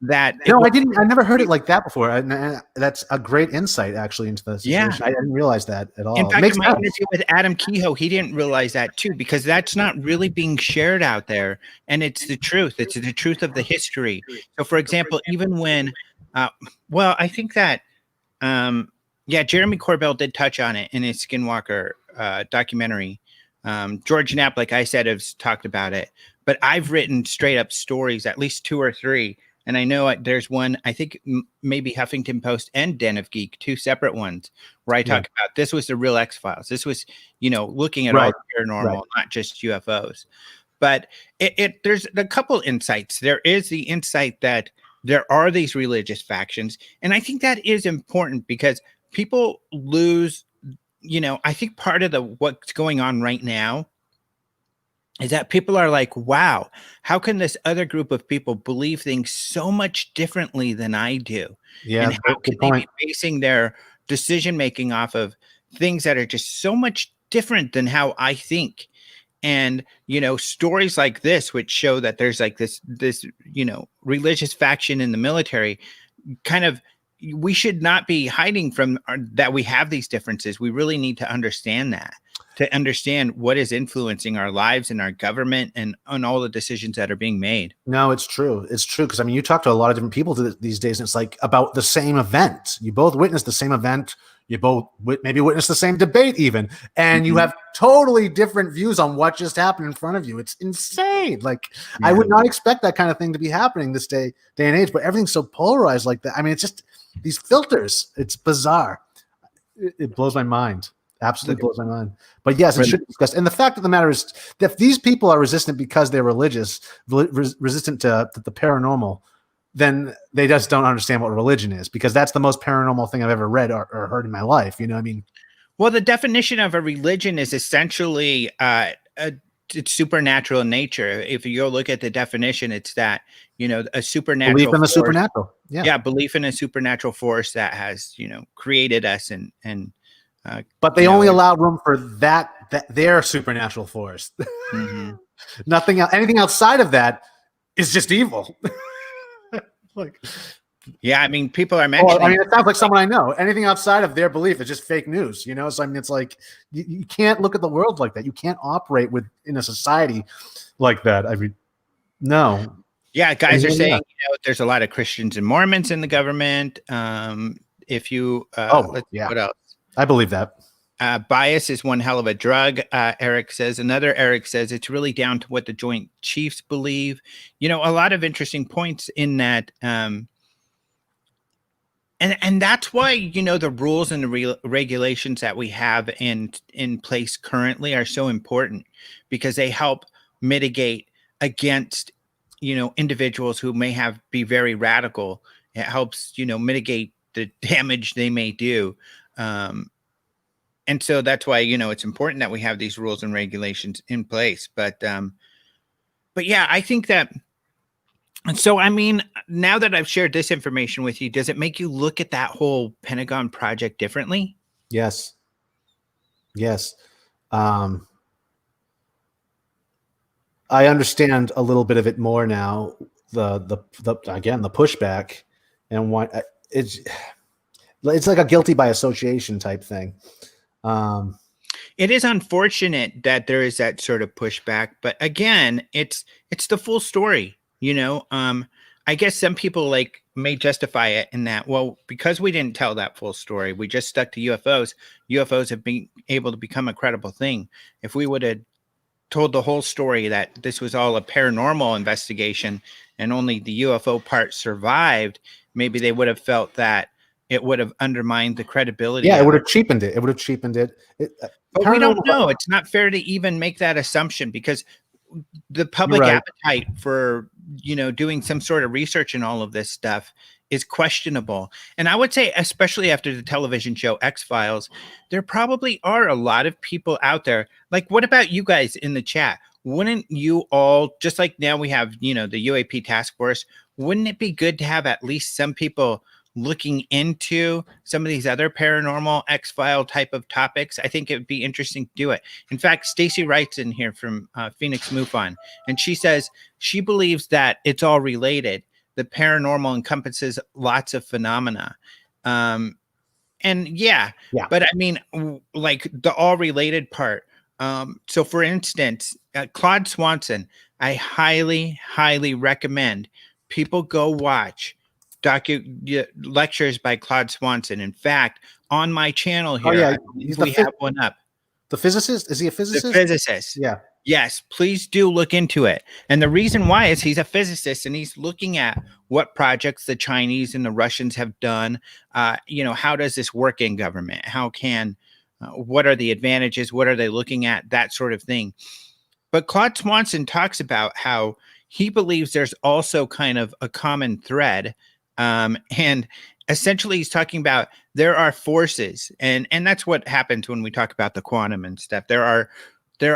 that I never heard it like that before. And that's a great insight actually into the situation. Yeah. I didn't realize that at all. In fact, in my interview with Adam Kehoe, he didn't realize that too, because that's not really being shared out there. And it's the truth. It's the truth of the history. So for example, even when, I think that, Jeremy Corbell did touch on it in his Skinwalker documentary. George Knapp, like I said, has talked about it. But I've written straight up stories, at least 2 or 3, And I know there's one, I think maybe Huffington Post and Den of Geek, two separate ones, where I talk about this was the real X-Files. This was, looking at all the paranormal, not just UFOs. But there's a couple insights. There is the insight that there are these religious factions. And I think that is important because people lose, I think part of what's going on right now is that people are like, wow, how can this other group of people believe things so much differently than I do? Yeah. And how can they be basing their decision making off of things that are just so much different than how I think? And, stories like this, which show that there's like this, religious faction in the military, kind of, we should not be hiding from that we have these differences. We really need to understand that, to understand what is influencing our lives and our government and on all the decisions that are being made. No, it's true. It's true. Because I mean, you talk to a lot of different people these days, and it's like about the same event. You both witnessed the same event. You both maybe witnessed the same debate even, and you have totally different views on what just happened in front of you. It's insane. Like I would not expect that kind of thing to be happening this day and age, but everything's so polarized like that. I mean, it's just these filters. It's bizarre. It blows my mind. Absolutely blows my mind. But yes, it should be discussed. And the fact of the matter is that if these people are resistant because they're religious, resistant to the paranormal, then they just don't understand what religion is, because that's the most paranormal thing I've ever read or heard in my life. You know what I mean? Well, the definition of a religion is essentially it's supernatural in nature. If you go look at the definition, it's that, a supernatural belief in the force, supernatural. Yeah, belief in a supernatural force that has, created us and but they only allow room for that their supernatural force. Nothing else, anything outside of that is just evil. Like, yeah, I mean, people are mentioning. I mean, it sounds like someone I know. Anything outside of their belief is just fake news, So I mean, it's like you can't look at the world like that. You can't operate in a society like that. I mean, no. Yeah, guys are saying there's a lot of Christians and Mormons in the government. If you, what else? I believe that. Bias is one hell of a drug, Eric says. Another Eric says it's really down to what the Joint Chiefs believe. A lot of interesting points in that. And that's why, the rules and the regulations that we have in place currently are so important, because they help mitigate against, individuals who may be very radical. It helps, mitigate the damage they may do. And so that's why, it's important that we have these rules and regulations in place. But yeah, I think that. And so, I mean, now that I've shared this information with you, does it make you look at that whole Pentagon project differently? Yes. I understand a little bit of it more now. The pushback and why it's like a guilty by association type thing. It is unfortunate that there is that sort of pushback, but again, it's the full story. I guess some people may justify it in that, well, because we didn't tell that full story, we just stuck to UFOs. UFOs have been able to become a credible thing. If we would have told the whole story that this was all a paranormal investigation and only the UFO part survived, maybe they would have felt that it would have undermined the credibility. Yeah, it would have cheapened it. But we don't know. It's not fair to even make that assumption, because the public appetite for, doing some sort of research in all of this stuff is questionable. And I would say, especially after the television show X-Files, there probably are a lot of people out there. Like, what about you guys in the chat? Wouldn't you all, just like now we have, the UAP task force, wouldn't it be good to have at least some people looking into some of these other paranormal X-File type of topics? I think it would be interesting to do it. In fact, Stacy writes in here from Phoenix MUFON, and she says she believes that it's all related. The paranormal encompasses lots of phenomena. But I mean, like the all related part. So for instance, Claude Swanson, I highly, highly recommend people go watch lectures by Claude Swanson. In fact, on my channel here, we have one up. The physicist? Is he a The physicist? physicist. Yeah. Yes, please do look into it. And the reason why is he's a physicist and he's looking at what projects the Chinese and the Russians have done. How does this work in government? How can, what are the advantages? What are they looking at? That sort of thing. But Claude Swanson talks about how he believes there's also kind of a common thread. And essentially he's talking about there are forces, and that's what happens when we talk about the quantum and stuff. There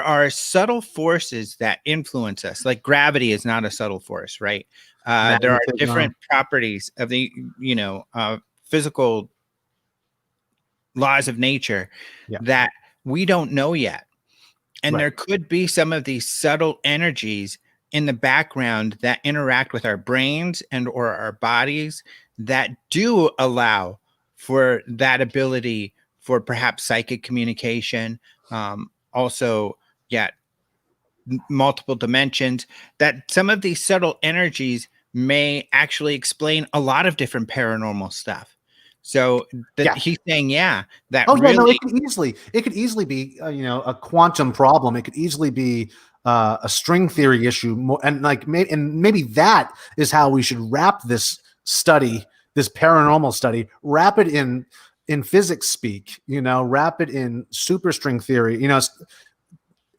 are subtle forces that influence us. Like gravity is not a subtle force, right? There are different properties of the, physical laws of nature that we don't know yet. And there could be some of these subtle energies in the background that interact with our brains and or our bodies that do allow for that ability for perhaps psychic communication. Also, multiple dimensions, that some of these subtle energies may actually explain a lot of different paranormal stuff. So he's saying, that it could easily be, a quantum problem. It could easily be a string theory issue, and maybe that is how we should wrap this study, this paranormal study, wrap it in physics speak, wrap it in superstring theory,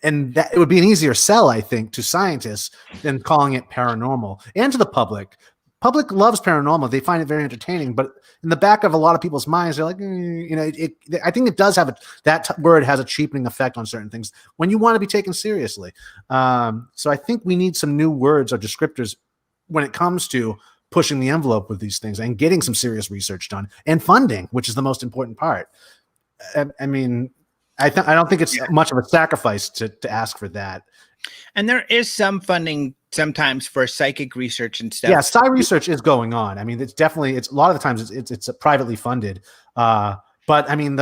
and that it would be an easier sell, I think, to scientists than calling it paranormal, and to the public. Public loves paranormal; they find it very entertaining. But in the back of a lot of people's minds, they're like, I think it does have that word has a cheapening effect on certain things when you want to be taken seriously. So I think we need some new words or descriptors when it comes to pushing the envelope with these things and getting some serious research done and funding, which is the most important part. I mean, I don't think it's much of a sacrifice to ask for that. And there is some funding sometimes for psychic research and stuff. Yeah, psi research is going on. I mean, it's a lot of the times it's privately funded. But I mean,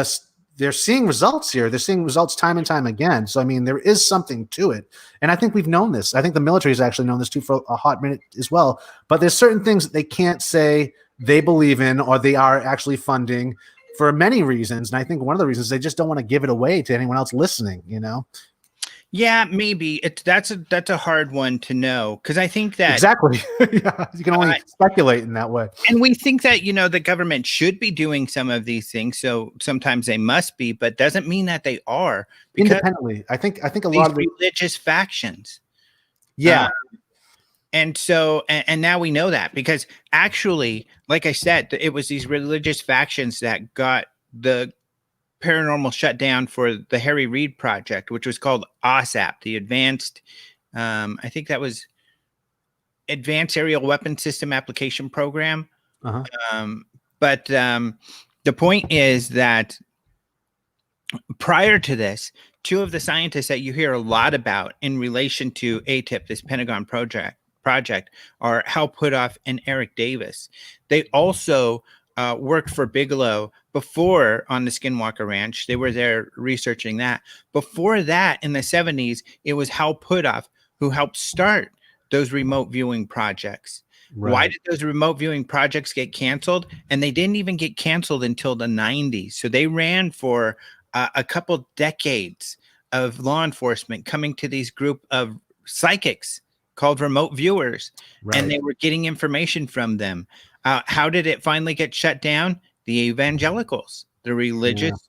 they're seeing results here. They're seeing results time and time again. So I mean, there is something to it. And I think we've known this. I think the military has actually known this too for a hot minute as well. But there's certain things that they can't say they believe in or they are actually funding for many reasons. And I think one of the reasons they just don't want to give it away to anyone else listening, Yeah, maybe that's a hard one to know, because I think that exactly you can only speculate in that way. And we think that the government should be doing some of these things, so sometimes they must be, but doesn't mean that they are independently. I think a lot of religious factions. Yeah. And so, and now we know that, because actually, like I said, it was these religious factions that got the paranormal shut down for the Harry Reid project, which was called OSAP, the Advanced, I think that was Advanced Aerial Weapon System Application Program. But the point is that prior to this, two of the scientists that you hear a lot about in relation to ATIP, this Pentagon project, are Hal Puthoff and Eric Davis. They also worked for Bigelow before on the Skinwalker Ranch. They were there researching that. Before that, in the 70s, it was Hal Puthoff who helped start those remote viewing projects. Right. Why did those remote viewing projects get canceled? And they didn't even get canceled until the 90s. So they ran for a couple decades of law enforcement coming to these group of psychics called remote viewers. Right. And they were getting information from them. How did it finally get shut down? The evangelicals, the religious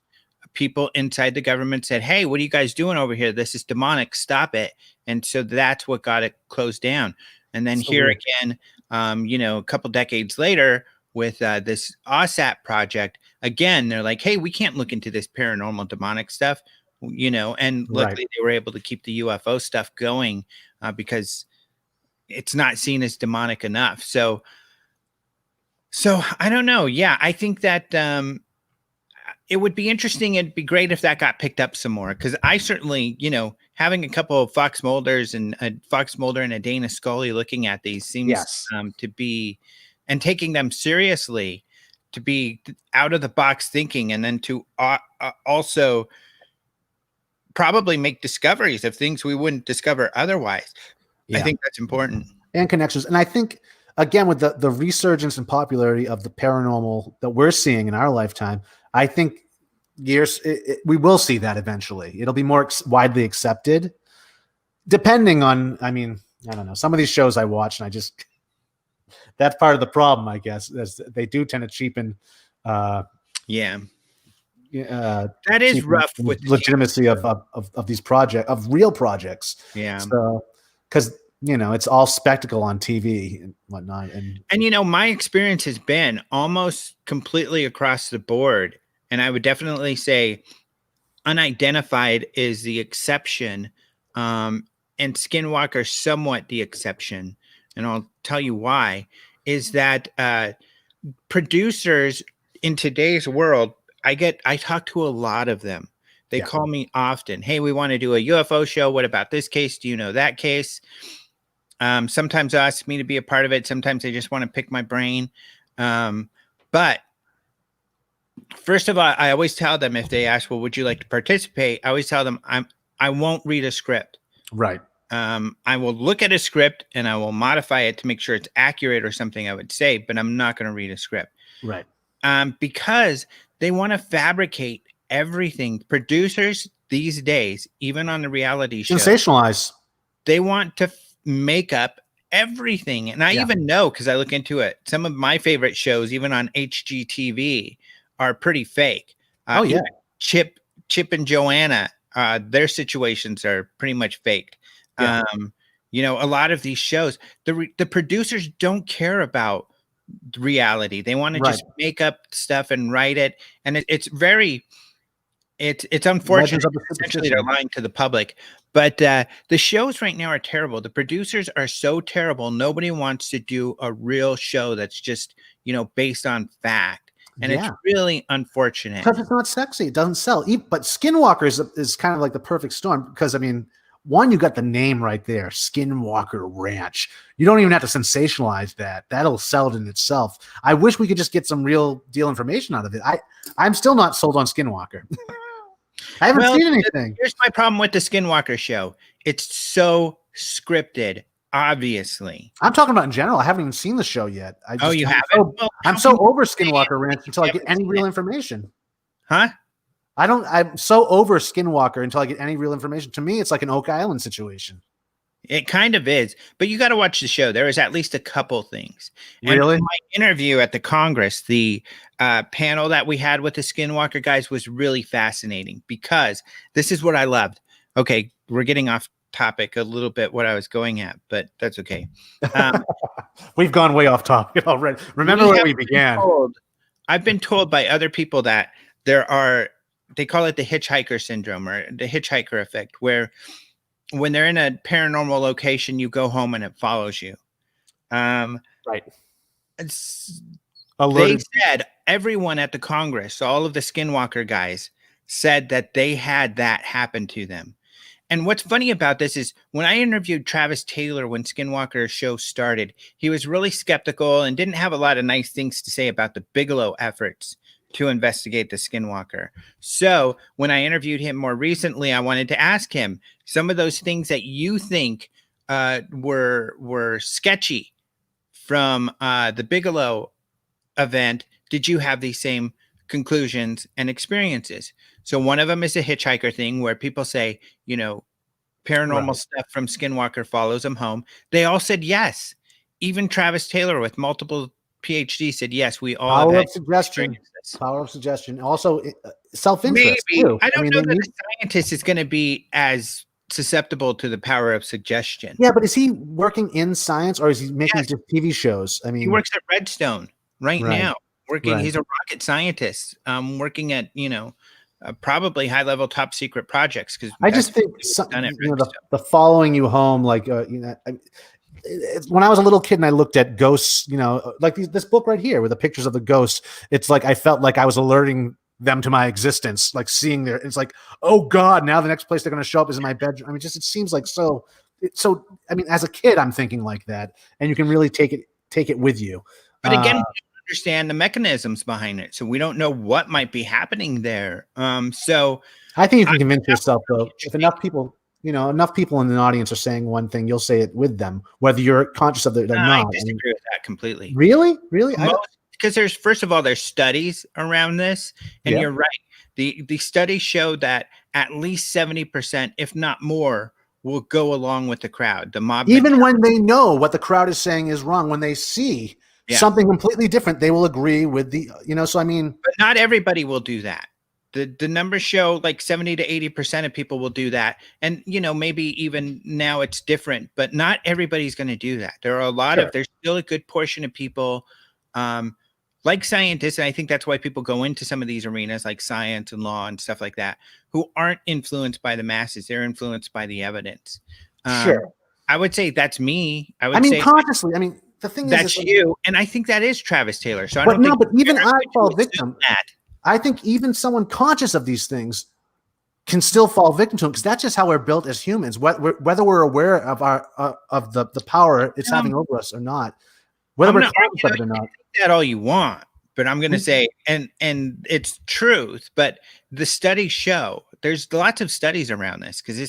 people inside the government said, hey, what are you guys doing over here? This is demonic. Stop it. And so that's what got it closed down. And then again, a couple decades later with this OSAP project, again, they're like, hey, we can't look into this paranormal demonic stuff, and luckily they were able to keep the UFO stuff going because it's not seen as demonic enough. So I don't know. Yeah, I think that it would be interesting. It'd be great if that got picked up some more, because I certainly, having a couple of Fox Mulders and a Fox Mulder and a Dana Scully looking at these seems to be, and taking them seriously, to be out of the box thinking, and then to also probably make discoveries of things we wouldn't discover otherwise. Yeah. I think that's important. And connections. And I think, again, with the resurgence and popularity of the paranormal that we're seeing in our lifetime, I think years, we will see that eventually. It'll be more widely accepted, depending on. I mean, I don't know. Some of these shows I watch, and I just that's part of the problem, I guess, is they do tend to cheapen. Yeah, Uh, that is rough with the legitimacy of these real projects. Yeah. So, because it's all spectacle on TV and whatnot, and my experience has been almost completely across the board, and I would definitely say Unidentified is the exception, and Skinwalker somewhat the exception, and I'll tell you why. Is that producers in today's world? I talk to a lot of them. They call me often. Hey, we want to do a UFO show. What about this case? Do you know that case? Sometimes they ask me to be a part of it. Sometimes they just want to pick my brain. But first of all, I always tell them, if they ask, well, would you like to participate? I always tell them I won't read a script. Right. I will look at a script and I will modify it to make sure it's accurate or something I would say, but I'm not going to read a script. Right. Because they want to fabricate everything. Producers these days, even on the reality show, sensationalize. They want to make up everything. And I even know, because I look into it, some of my favorite shows, even on HGTV, are pretty fake. Chip and Joanna, their situations are pretty much faked. A lot of these shows, the producers don't care about reality. They want to just make up stuff and write it, and it's unfortunate. Essentially, they're lying to the public. But the shows right now are terrible. The producers are so terrible. Nobody wants to do a real show that's just based on fact, and it's really unfortunate because it's not sexy. It doesn't sell. But Skinwalker is kind of like the perfect storm, because I mean, one, you got the name right there, Skinwalker Ranch. You don't even have to sensationalize that. That'll sell it in itself. I wish we could just get some real deal information out of it. I'm still not sold on Skinwalker. I haven't seen anything. Here's my problem with the Skinwalker show. It's so scripted, obviously. I'm talking about in general. I haven't even seen the show yet. You haven't? I'm so over Skinwalker Ranch until I get any real information. Huh? I'm so over Skinwalker until I get any real information. To me, it's like an Oak Island situation. It kind of is, but you got to watch the show. There is at least a couple things. Really? And my interview at the Congress, the panel that we had with the Skinwalker guys was really fascinating, because this is what I loved. Okay, we're getting off topic a little bit, what I was going at, but that's okay. We've gone way off topic already. Remember where we began. I've been told by other people that they call it the Hitchhiker Syndrome, or the Hitchhiker effect, where when they're in a paranormal location, you go home and it follows you. Right. They said, everyone at the Congress, all of the Skinwalker guys, said that they had that happen to them. And what's funny about this is, when I interviewed Travis Taylor when Skinwalker's show started, he was really skeptical and didn't have a lot of nice things to say about the Bigelow efforts to investigate the Skinwalker. So when I interviewed him more recently, I wanted to ask him some of those things that you think were sketchy from the Bigelow event. Did you have these same conclusions and experiences? So one of them is a hitchhiker thing, where people say, paranormal stuff from Skinwalker follows them home. They all said yes. Even Travis Taylor with multiple PhD said yes. We all have suggestion. Power of suggestion. Also, self-interest. Maybe. Too. I don't know that the scientist is going to be as susceptible to the power of suggestion. Yeah, but is he working in science, or is he making just TV shows? I mean, he works at Redstone right now. He's a rocket scientist. Working at probably high-level, top-secret projects. Because I just think the following you home, like when I was a little kid and I looked at ghosts, like this book right here with the pictures of the ghosts, it's like I felt like I was alerting them to my existence, like seeing it's like, oh God, now the next place they're going to show up is in my bedroom. I mean, it seems like so. I mean, as a kid, I'm thinking like that, and you can really take it with you. But again, we don't understand the mechanisms behind it, so we don't know what might be happening there. So I think you can convince yourself, though, if enough people. Enough people in the audience are saying one thing, you'll say it with them, whether you're conscious of it or not. I disagree with that completely. Really? because there's, first of all, there's studies around this, and Yeah. you're right. The studies show that at least 70%, if not more, will go along with the crowd. The mob Even mentality. when they know what the crowd is saying is wrong, when they see Yeah. something completely different, they will agree with the, so I mean, But not everybody will do that. The numbers show like 70 to 80% of people will do that. And, maybe even now it's different, but not everybody's going to do that. There are there's still a good portion of people, like scientists. And I think that's why people go into some of these arenas like science and law and stuff like that, who aren't influenced by the masses. They're influenced by the evidence. I would say that's me. I would say consciously, the thing that's is, you. And I think that is Travis Taylor. So I but don't no, think but even I fall assume victim. that. I think even someone conscious of these things can still fall victim to them, because that's just how we're built as humans. Whether we're aware of our of the power it's having over us or not, whether we're conscious of it or not. That all you want, but I'm going to say, and it's truth. But the studies show, there's lots of studies around this, because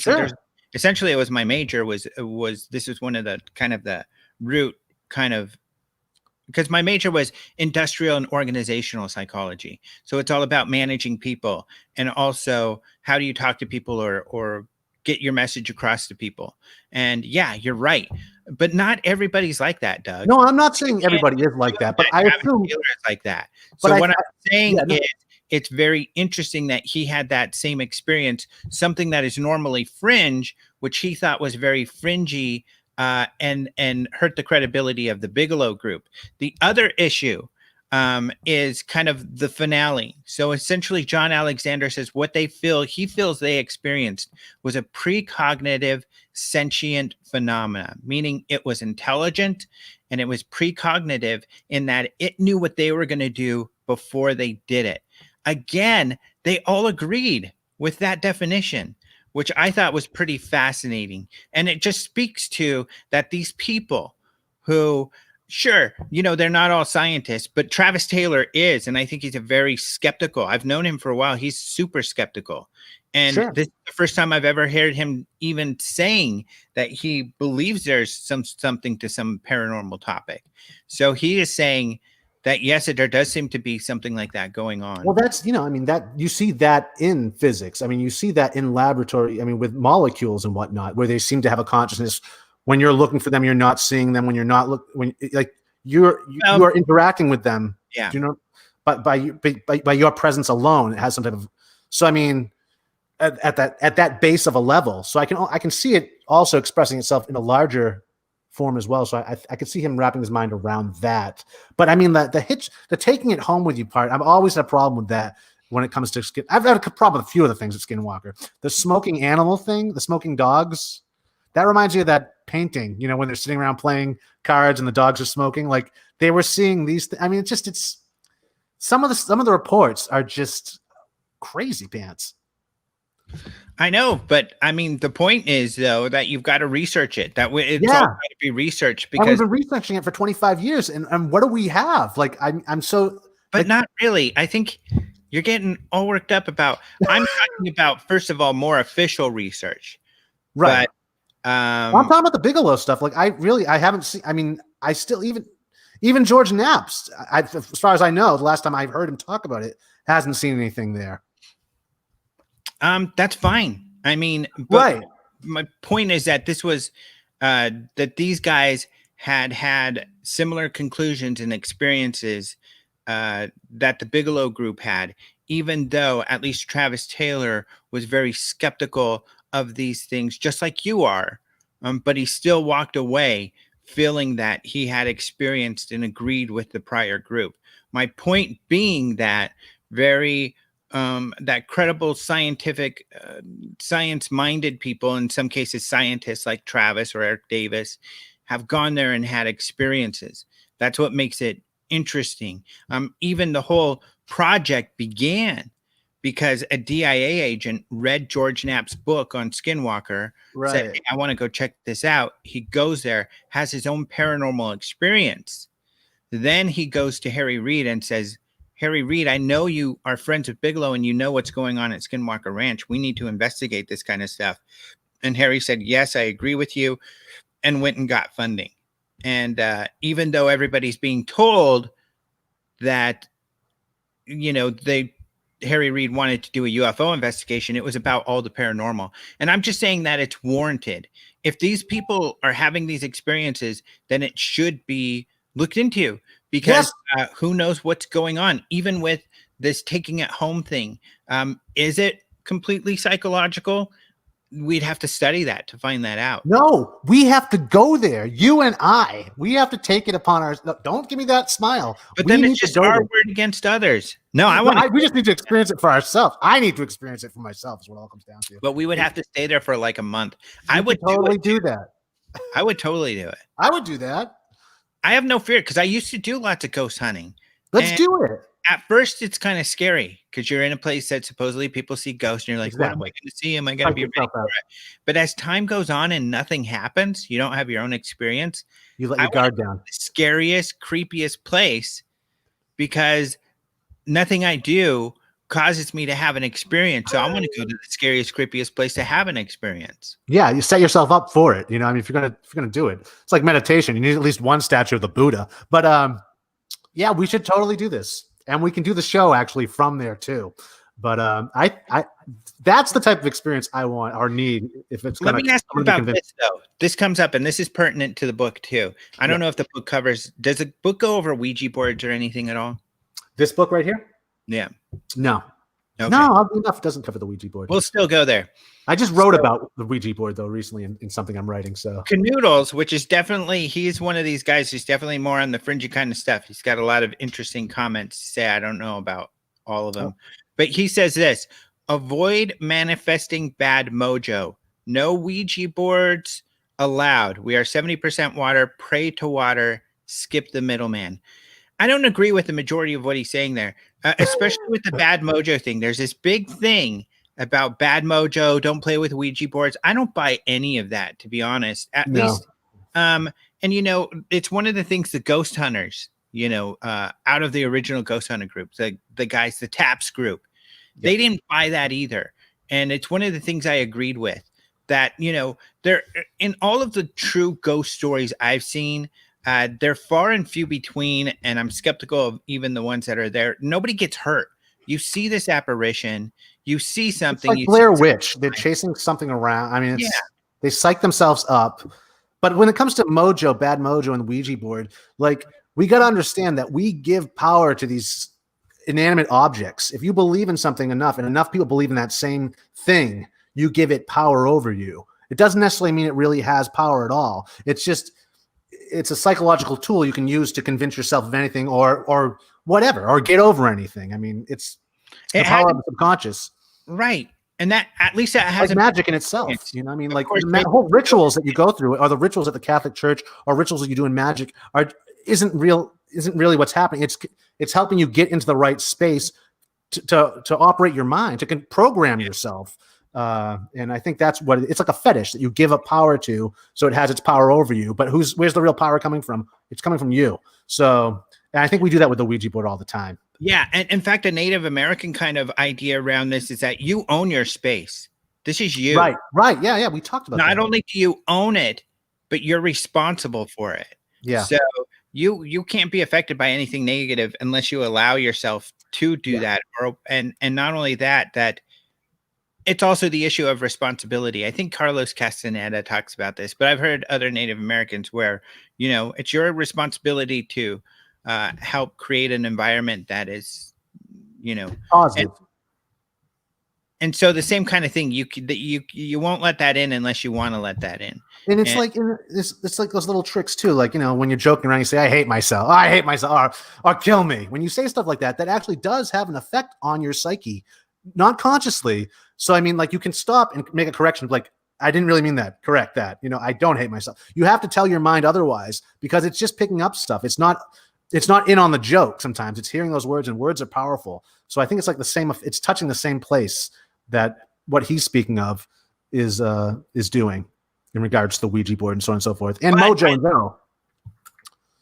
essentially it was my major was this was one of the kind of the root kind of, because my major was industrial and organizational psychology. So it's all about managing people, and also how do you talk to people or get your message across to people. And yeah, you're right. But not everybody's like that, Doug. No, I'm not saying everybody is like that, but I assume Taylor is like that. But so what I'm saying is it's very interesting that he had that same experience, something that is normally fringe, which he thought was very fringy, and hurt the credibility of the Bigelow group. The other issue is kind of the finale. So essentially, John Alexander says what he feels they experienced was a precognitive sentient phenomena, meaning it was intelligent and it was precognitive in that it knew what they were going to do before they did it. Again, they all agreed with that definition, which I thought was pretty fascinating. And it just speaks to that these people who, sure, they're not all scientists, but Travis Taylor is. And I think he's a very skeptical. I've known him for a while. He's super skeptical. And this is the first time I've ever heard him even saying that he believes there's something to some paranormal topic. So he is saying that, yes, there does seem to be something like that going on. Well, that's, that you see that in physics. You see that in laboratory, with molecules and whatnot, where they seem to have a consciousness. When you're looking for them, you're not seeing them. When you're not you are interacting with them. Yeah. But by your presence alone, it has some type of, so at that base of a level. So I can see it also expressing itself in a larger form as well. So I could see him wrapping his mind around that. But the taking it home with you part, I've always had a problem with that when it comes to skin. I've had a problem with a few of the things at Skinwalker. The smoking animal thing, the smoking dogs, that reminds me of that painting, when they're sitting around playing cards and the dogs are smoking, like they were seeing these. It's some of the reports are just crazy pants. I know, but the point is though that you've got to research it. That way, it's all got to be researched, because we've been researching it for 25 years, and what do we have? Like I'm so, but not really. I think you're getting all worked up about. I'm talking about, first of all, more official research, right? But, I'm talking about the Bigelow stuff. Like I haven't seen. I still even George Knapp's. As far as I know, the last time I heard him talk about it, hasn't seen anything there. That's fine. Right. My point is that this was that these guys had similar conclusions and experiences that the Bigelow group had, even though at least Travis Taylor was very skeptical of these things, just like you are. But he still walked away feeling that he had experienced and agreed with the prior group. My point being that that credible scientific, science-minded people, in some cases scientists like Travis or Eric Davis, have gone there and had experiences. That's what makes it interesting. Even the whole project began because a DIA agent read George Knapp's book on Skinwalker, said, hey, I want to go check this out. He goes there, has his own paranormal experience. Then he goes to Harry Reid and says, Harry Reid, I know you are friends with Bigelow and you know what's going on at Skinwalker Ranch. We need to investigate this kind of stuff. And Harry said, yes, I agree with you, and went and got funding. And even though everybody's being told that, Harry Reid wanted to do a UFO investigation. It was about all the paranormal. And I'm just saying that it's warranted. If these people are having these experiences, then it should be looked into, because who knows what's going on, even with this taking it home thing. Is it completely psychological? We'd have to study that to find that out. No, we have to go there. You and I, we have to take it upon our. Don't give me that smile. But then it's just our word against others. No, we just need to experience it for ourselves. I need to experience it for myself. Is what it all comes down to. But we would have to stay there for like a month. I would totally do that. I would totally do it. I would do that. I have no fear, because I used to do lots of ghost hunting. Let's do it. At first, it's kind of scary because you're in a place that supposedly people see ghosts, and you're like, exactly. What am I going to see? Am I going to be ready for it? But as time goes on and nothing happens, you don't have your own experience. You let your guard down. The scariest, creepiest place, because nothing I do causes me to have an experience. So I want to go to the scariest, creepiest place to have an experience. Yeah, you set yourself up for it. If you're gonna do it, it's like meditation. You need at least one statue of the Buddha. But yeah, we should totally do this. And we can do the show actually from there too. But I that's the type of experience I want or need. If it's let me ask you about this though. This comes up, and this is pertinent to the book too. I don't know if the book covers. Does the book go over Ouija boards or anything at all? This book right here? Yeah. No. Okay. No, oddly enough, it doesn't cover the Ouija board. We'll still go there. I just wrote about the Ouija board though recently in something I'm writing. So Canoodles, which is definitely, he's one of these guys who's definitely more on the fringy kind of stuff. He's got a lot of interesting comments to say. I don't know about all of them, but he says this: avoid manifesting bad mojo. No Ouija boards allowed. We are 70% water. Pray to water. Skip the middleman. I don't agree with the majority of what he's saying there, especially with the bad mojo thing. There's this big thing about bad mojo. Don't play with Ouija boards. I don't buy any of that, to be honest. At least, and it's one of the things the ghost hunters, out of the original ghost hunter group, the guys, the TAPS group, they didn't buy that either. And it's one of the things I agreed with, that there in all of the true ghost stories I've seen. They're far and few between, and I'm skeptical of even the ones that are there. Nobody gets hurt. You see this apparition, you see something. It's like Blair Witch. They're chasing something around. I mean, they psych themselves up. But when it comes to mojo, bad mojo, and Ouija board, like, we got to understand that we give power to these inanimate objects. If you believe in something enough, and enough people believe in that same thing, you give it power over you. It doesn't necessarily mean it really has power at all. It's a psychological tool you can use to convince yourself of anything or whatever, or get over anything. I mean, it's the power of the subconscious. Right. And that, at least that has like magic in itself. I mean, like the whole rituals that you go through, or the rituals at the Catholic Church, or rituals that you do in magic, isn't really what's happening. It's helping you get into the right space to operate your mind, to program yourself. And I think that's what it's like, a fetish that you give up power to, so it has its power over you. But where's the real power coming from? It's coming from you. So, and I think we do that with the Ouija board all the time. Yeah. And in fact, a Native American kind of idea around this is that you own your space. This is you. Right. Yeah. We talked about that. Not only do you own it, but you're responsible for it. Yeah. So you can't be affected by anything negative unless you allow yourself to do that. And not only that it's also the issue of responsibility. I think Carlos Castaneda talks about this, but I've heard other Native Americans where, it's your responsibility to help create an environment that is, positive. And so the same kind of thing, you won't let that in unless you want to let that in. And it's it's like those little tricks too. Like, when you're joking around, you say, I hate myself, or kill me. When you say stuff like that, that actually does have an effect on your psyche, not consciously. So, I mean, like, you can stop and make a correction. Like, I didn't really mean that. Correct that. I don't hate myself. You have to tell your mind otherwise, because it's just picking up stuff. It's not in on the joke. Sometimes it's hearing those words, and words are powerful. So I think it's like the same. It's touching the same place that what he's speaking of is doing in regards to the Ouija board and so on and so forth, and mojo in general.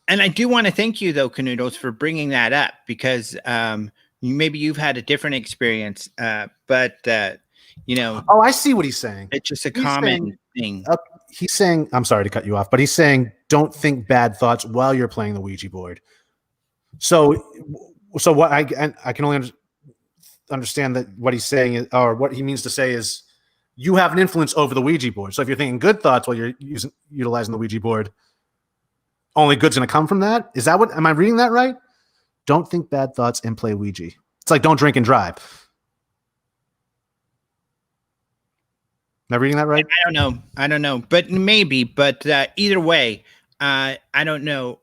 And I do want to thank you though, Canoodles, for bringing that up, because maybe you've had a different experience, but Oh, I see what he's saying. It's just a common thing. He's saying, I'm sorry to cut you off, but he's saying, don't think bad thoughts while you're playing the Ouija board. So So what I can only understand that what he's saying is, or what he means to say is, you have an influence over the Ouija board. So if you're thinking good thoughts while you're utilizing the Ouija board, only good's going to come from that. Is that what? Am I reading that right? Don't think bad thoughts and play Ouija. It's like don't drink and drive. Am I reading that right? I don't know, but maybe. But either way, I don't know.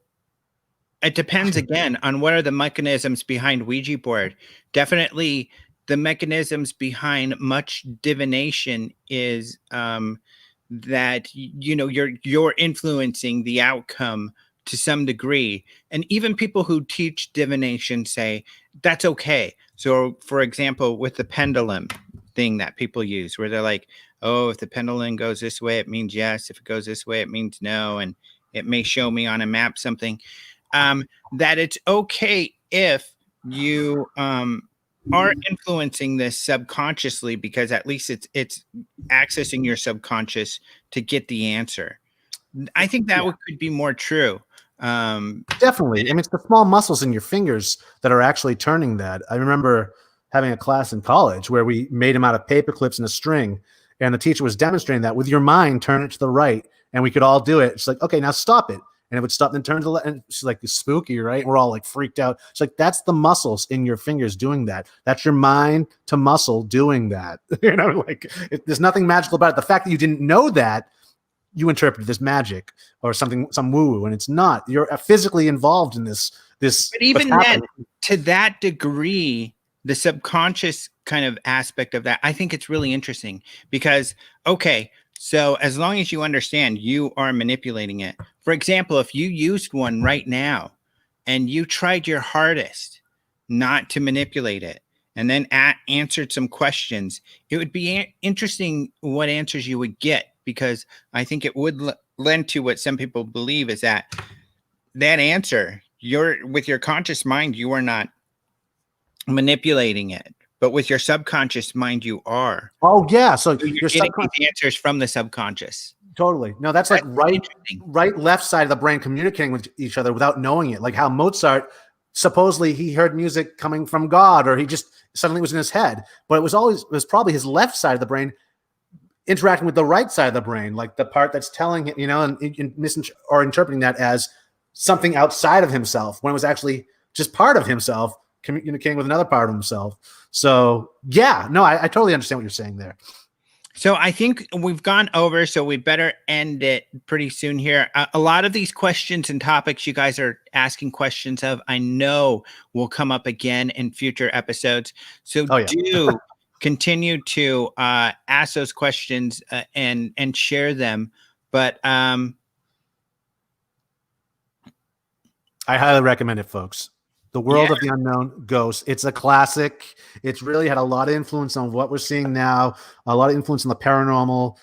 It depends again on what are the mechanisms behind Ouija board. Definitely, the mechanisms behind much divination is that you're influencing the outcome to some degree, and even people who teach divination say that's okay. So, for example, with the pendulum thing that people use, where they're like, "Oh, if the pendulum goes this way, it means yes. If it goes this way, it means no," and it may show me on a map something. That it's okay if you are influencing this subconsciously, because at least it's accessing your subconscious to get the answer. I think that could be more true. Definitely. I mean, it's the small muscles in your fingers that are actually turning that. I remember having a class in college where we made them out of paper clips and a string, and the teacher was demonstrating that with your mind, turn it to the right, and we could all do it. It's like, okay, now stop it. And it would stop and turn to the left. And she's like, it's spooky, right? And we're all like freaked out. It's like, that's the muscles in your fingers doing that. That's your mind to muscle doing that. There's nothing magical about it. The fact that you didn't know that, you interpreted this magic or something, some woo-woo, and it's not. You're physically involved in this. But even then, to that degree, the subconscious kind of aspect of that, I think it's really interesting because, okay, so as long as you understand you are manipulating it. For example, if you used one right now and you tried your hardest not to manipulate it and then answered some questions, it would be interesting what answers you would get, because I think it would lend to what some people believe is that answer, with your conscious mind, you are not manipulating it. But with your subconscious mind, you are. Oh, yeah. So you're getting these answers from the subconscious. Totally. No, that's like right, left side of the brain communicating with each other without knowing it. Like how Mozart, supposedly he heard music coming from God, or he just suddenly was in his head. But it was probably his left side of the brain interacting with the right side of the brain, like the part that's telling him, or interpreting that as something outside of himself when it was actually just part of himself communicating with another part of himself. So yeah, no, I totally understand what you're saying there. So I think we've gone over, so we better end it pretty soon here. A lot of these questions and topics you guys are asking questions of, I know will come up again in future episodes. So do continue to ask those questions and share them. But I highly recommend it, folks. The World of the Unknown Ghosts. It's a classic. It's really had a lot of influence on what we're seeing now, a lot of influence on the paranormal.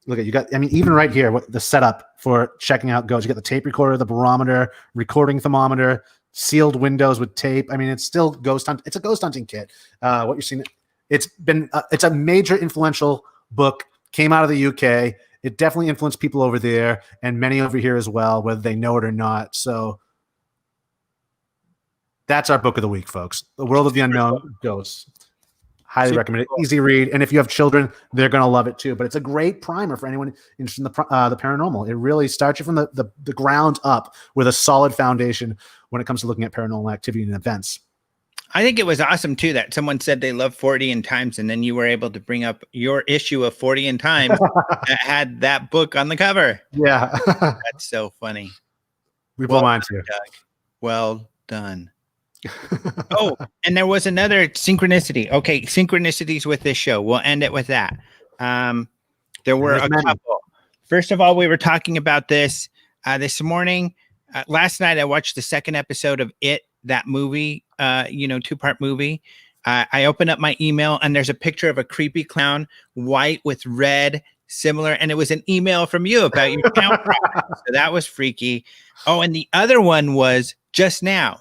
Look at, you got, I mean, even right here, what the setup for checking out ghosts. You got the tape recorder, the barometer, recording thermometer, sealed windows with tape. I mean, it's still ghost hunt. It's a ghost hunting kit. What you're seeing, it's a major influential book, came out of the UK. It definitely influenced people over there and many over here as well, whether they know it or not. So that's our book of the week, folks. The World of the Unknown Ghosts. Highly recommend it. Easy read. And if you have children, they're going to love it too. But it's a great primer for anyone interested in the paranormal. It really starts you from the ground up with a solid foundation when it comes to looking at paranormal activity and events. I think it was awesome too that someone said they love 40 and Times, and then you were able to bring up your issue of 40 and Times that had that book on the cover. Yeah. That's so funny. We blow mine too. Doug. Well done. Oh, and there was another synchronicity. Okay, synchronicities with this show. We'll end it with that. There were a couple. First of all, we were talking about this morning. Last night, I watched the second episode of It, that movie, 2-part movie. I opened up my email, and there's a picture of a creepy clown, white with red, similar, and it was an email from you about your clown product. So that was freaky. Oh, and the other one was just now.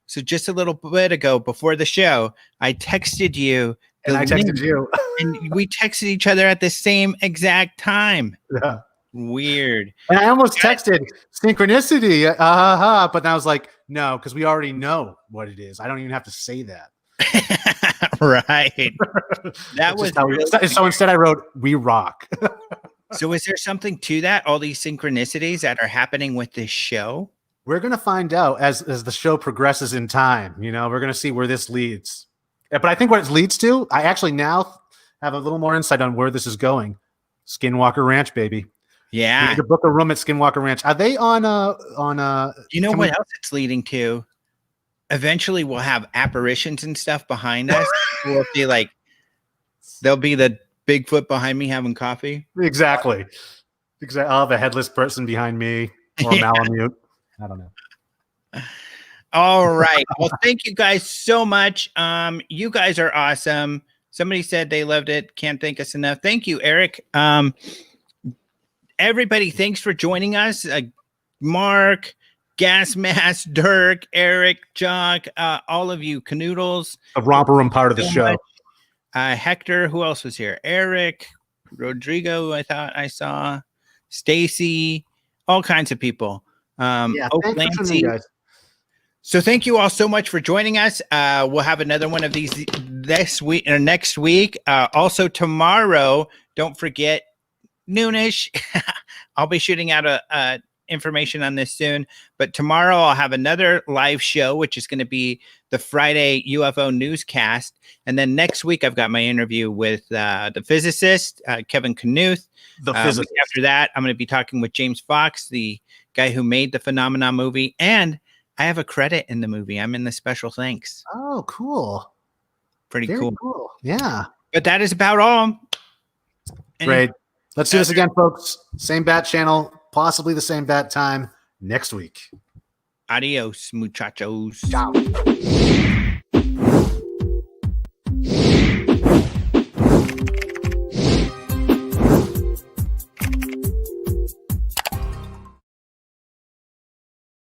So just a little bit ago, before the show, I texted you. And I texted you. And we texted each other at the same exact time. Yeah. Weird. And I almost texted synchronicity. But then I was like, No, because we already know what it is. I don't even have to say that. Right. That It's was just how really so instead I wrote "We rock." So is there something to that? All these synchronicities that are happening with this show? We're gonna find out as the show progresses in time. We're gonna see where this leads. But I think what it leads to, I actually now have a little more insight on where this is going. Skinwalker Ranch, baby. We Yeah. need to book a room at Skinwalker Ranch. Are they on You know what else it's leading to? Eventually we'll have apparitions and stuff behind us. We'll see there'll be the Bigfoot behind me having coffee. Exactly. I'll have a headless person behind me or a Malamute. I don't know. All right. Well, thank you guys so much. You guys are awesome. Somebody said they loved it. Can't thank us enough. Thank you, Eric. Everybody, thanks for joining us. Mark, Gas Mask, Dirk, Eric, Jock, all of you, Canoodles. A romper room part of the show. Hector, who else was here? Eric, Rodrigo, I thought I saw. Stacy, all kinds of people. Thanks for tuning in, guys. So thank you all so much for joining us. We'll have another one of these this week or next week. Also tomorrow, don't forget, noonish. I'll be shooting out a information on this soon, but tomorrow I'll have another live show, which is going to be the Friday UFO newscast. And then next week, I've got my interview with the physicist, Kevin Knuth. After that, I'm going to be talking with James Fox, the guy who made the Phenomena movie. And I have a credit in the movie. I'm in the special thanks. Oh, cool. Pretty Very cool. cool. Yeah. But that is about all. Great. Let's do this again, folks. Same bat channel, possibly the same bat time next week. Adios, muchachos. Ciao.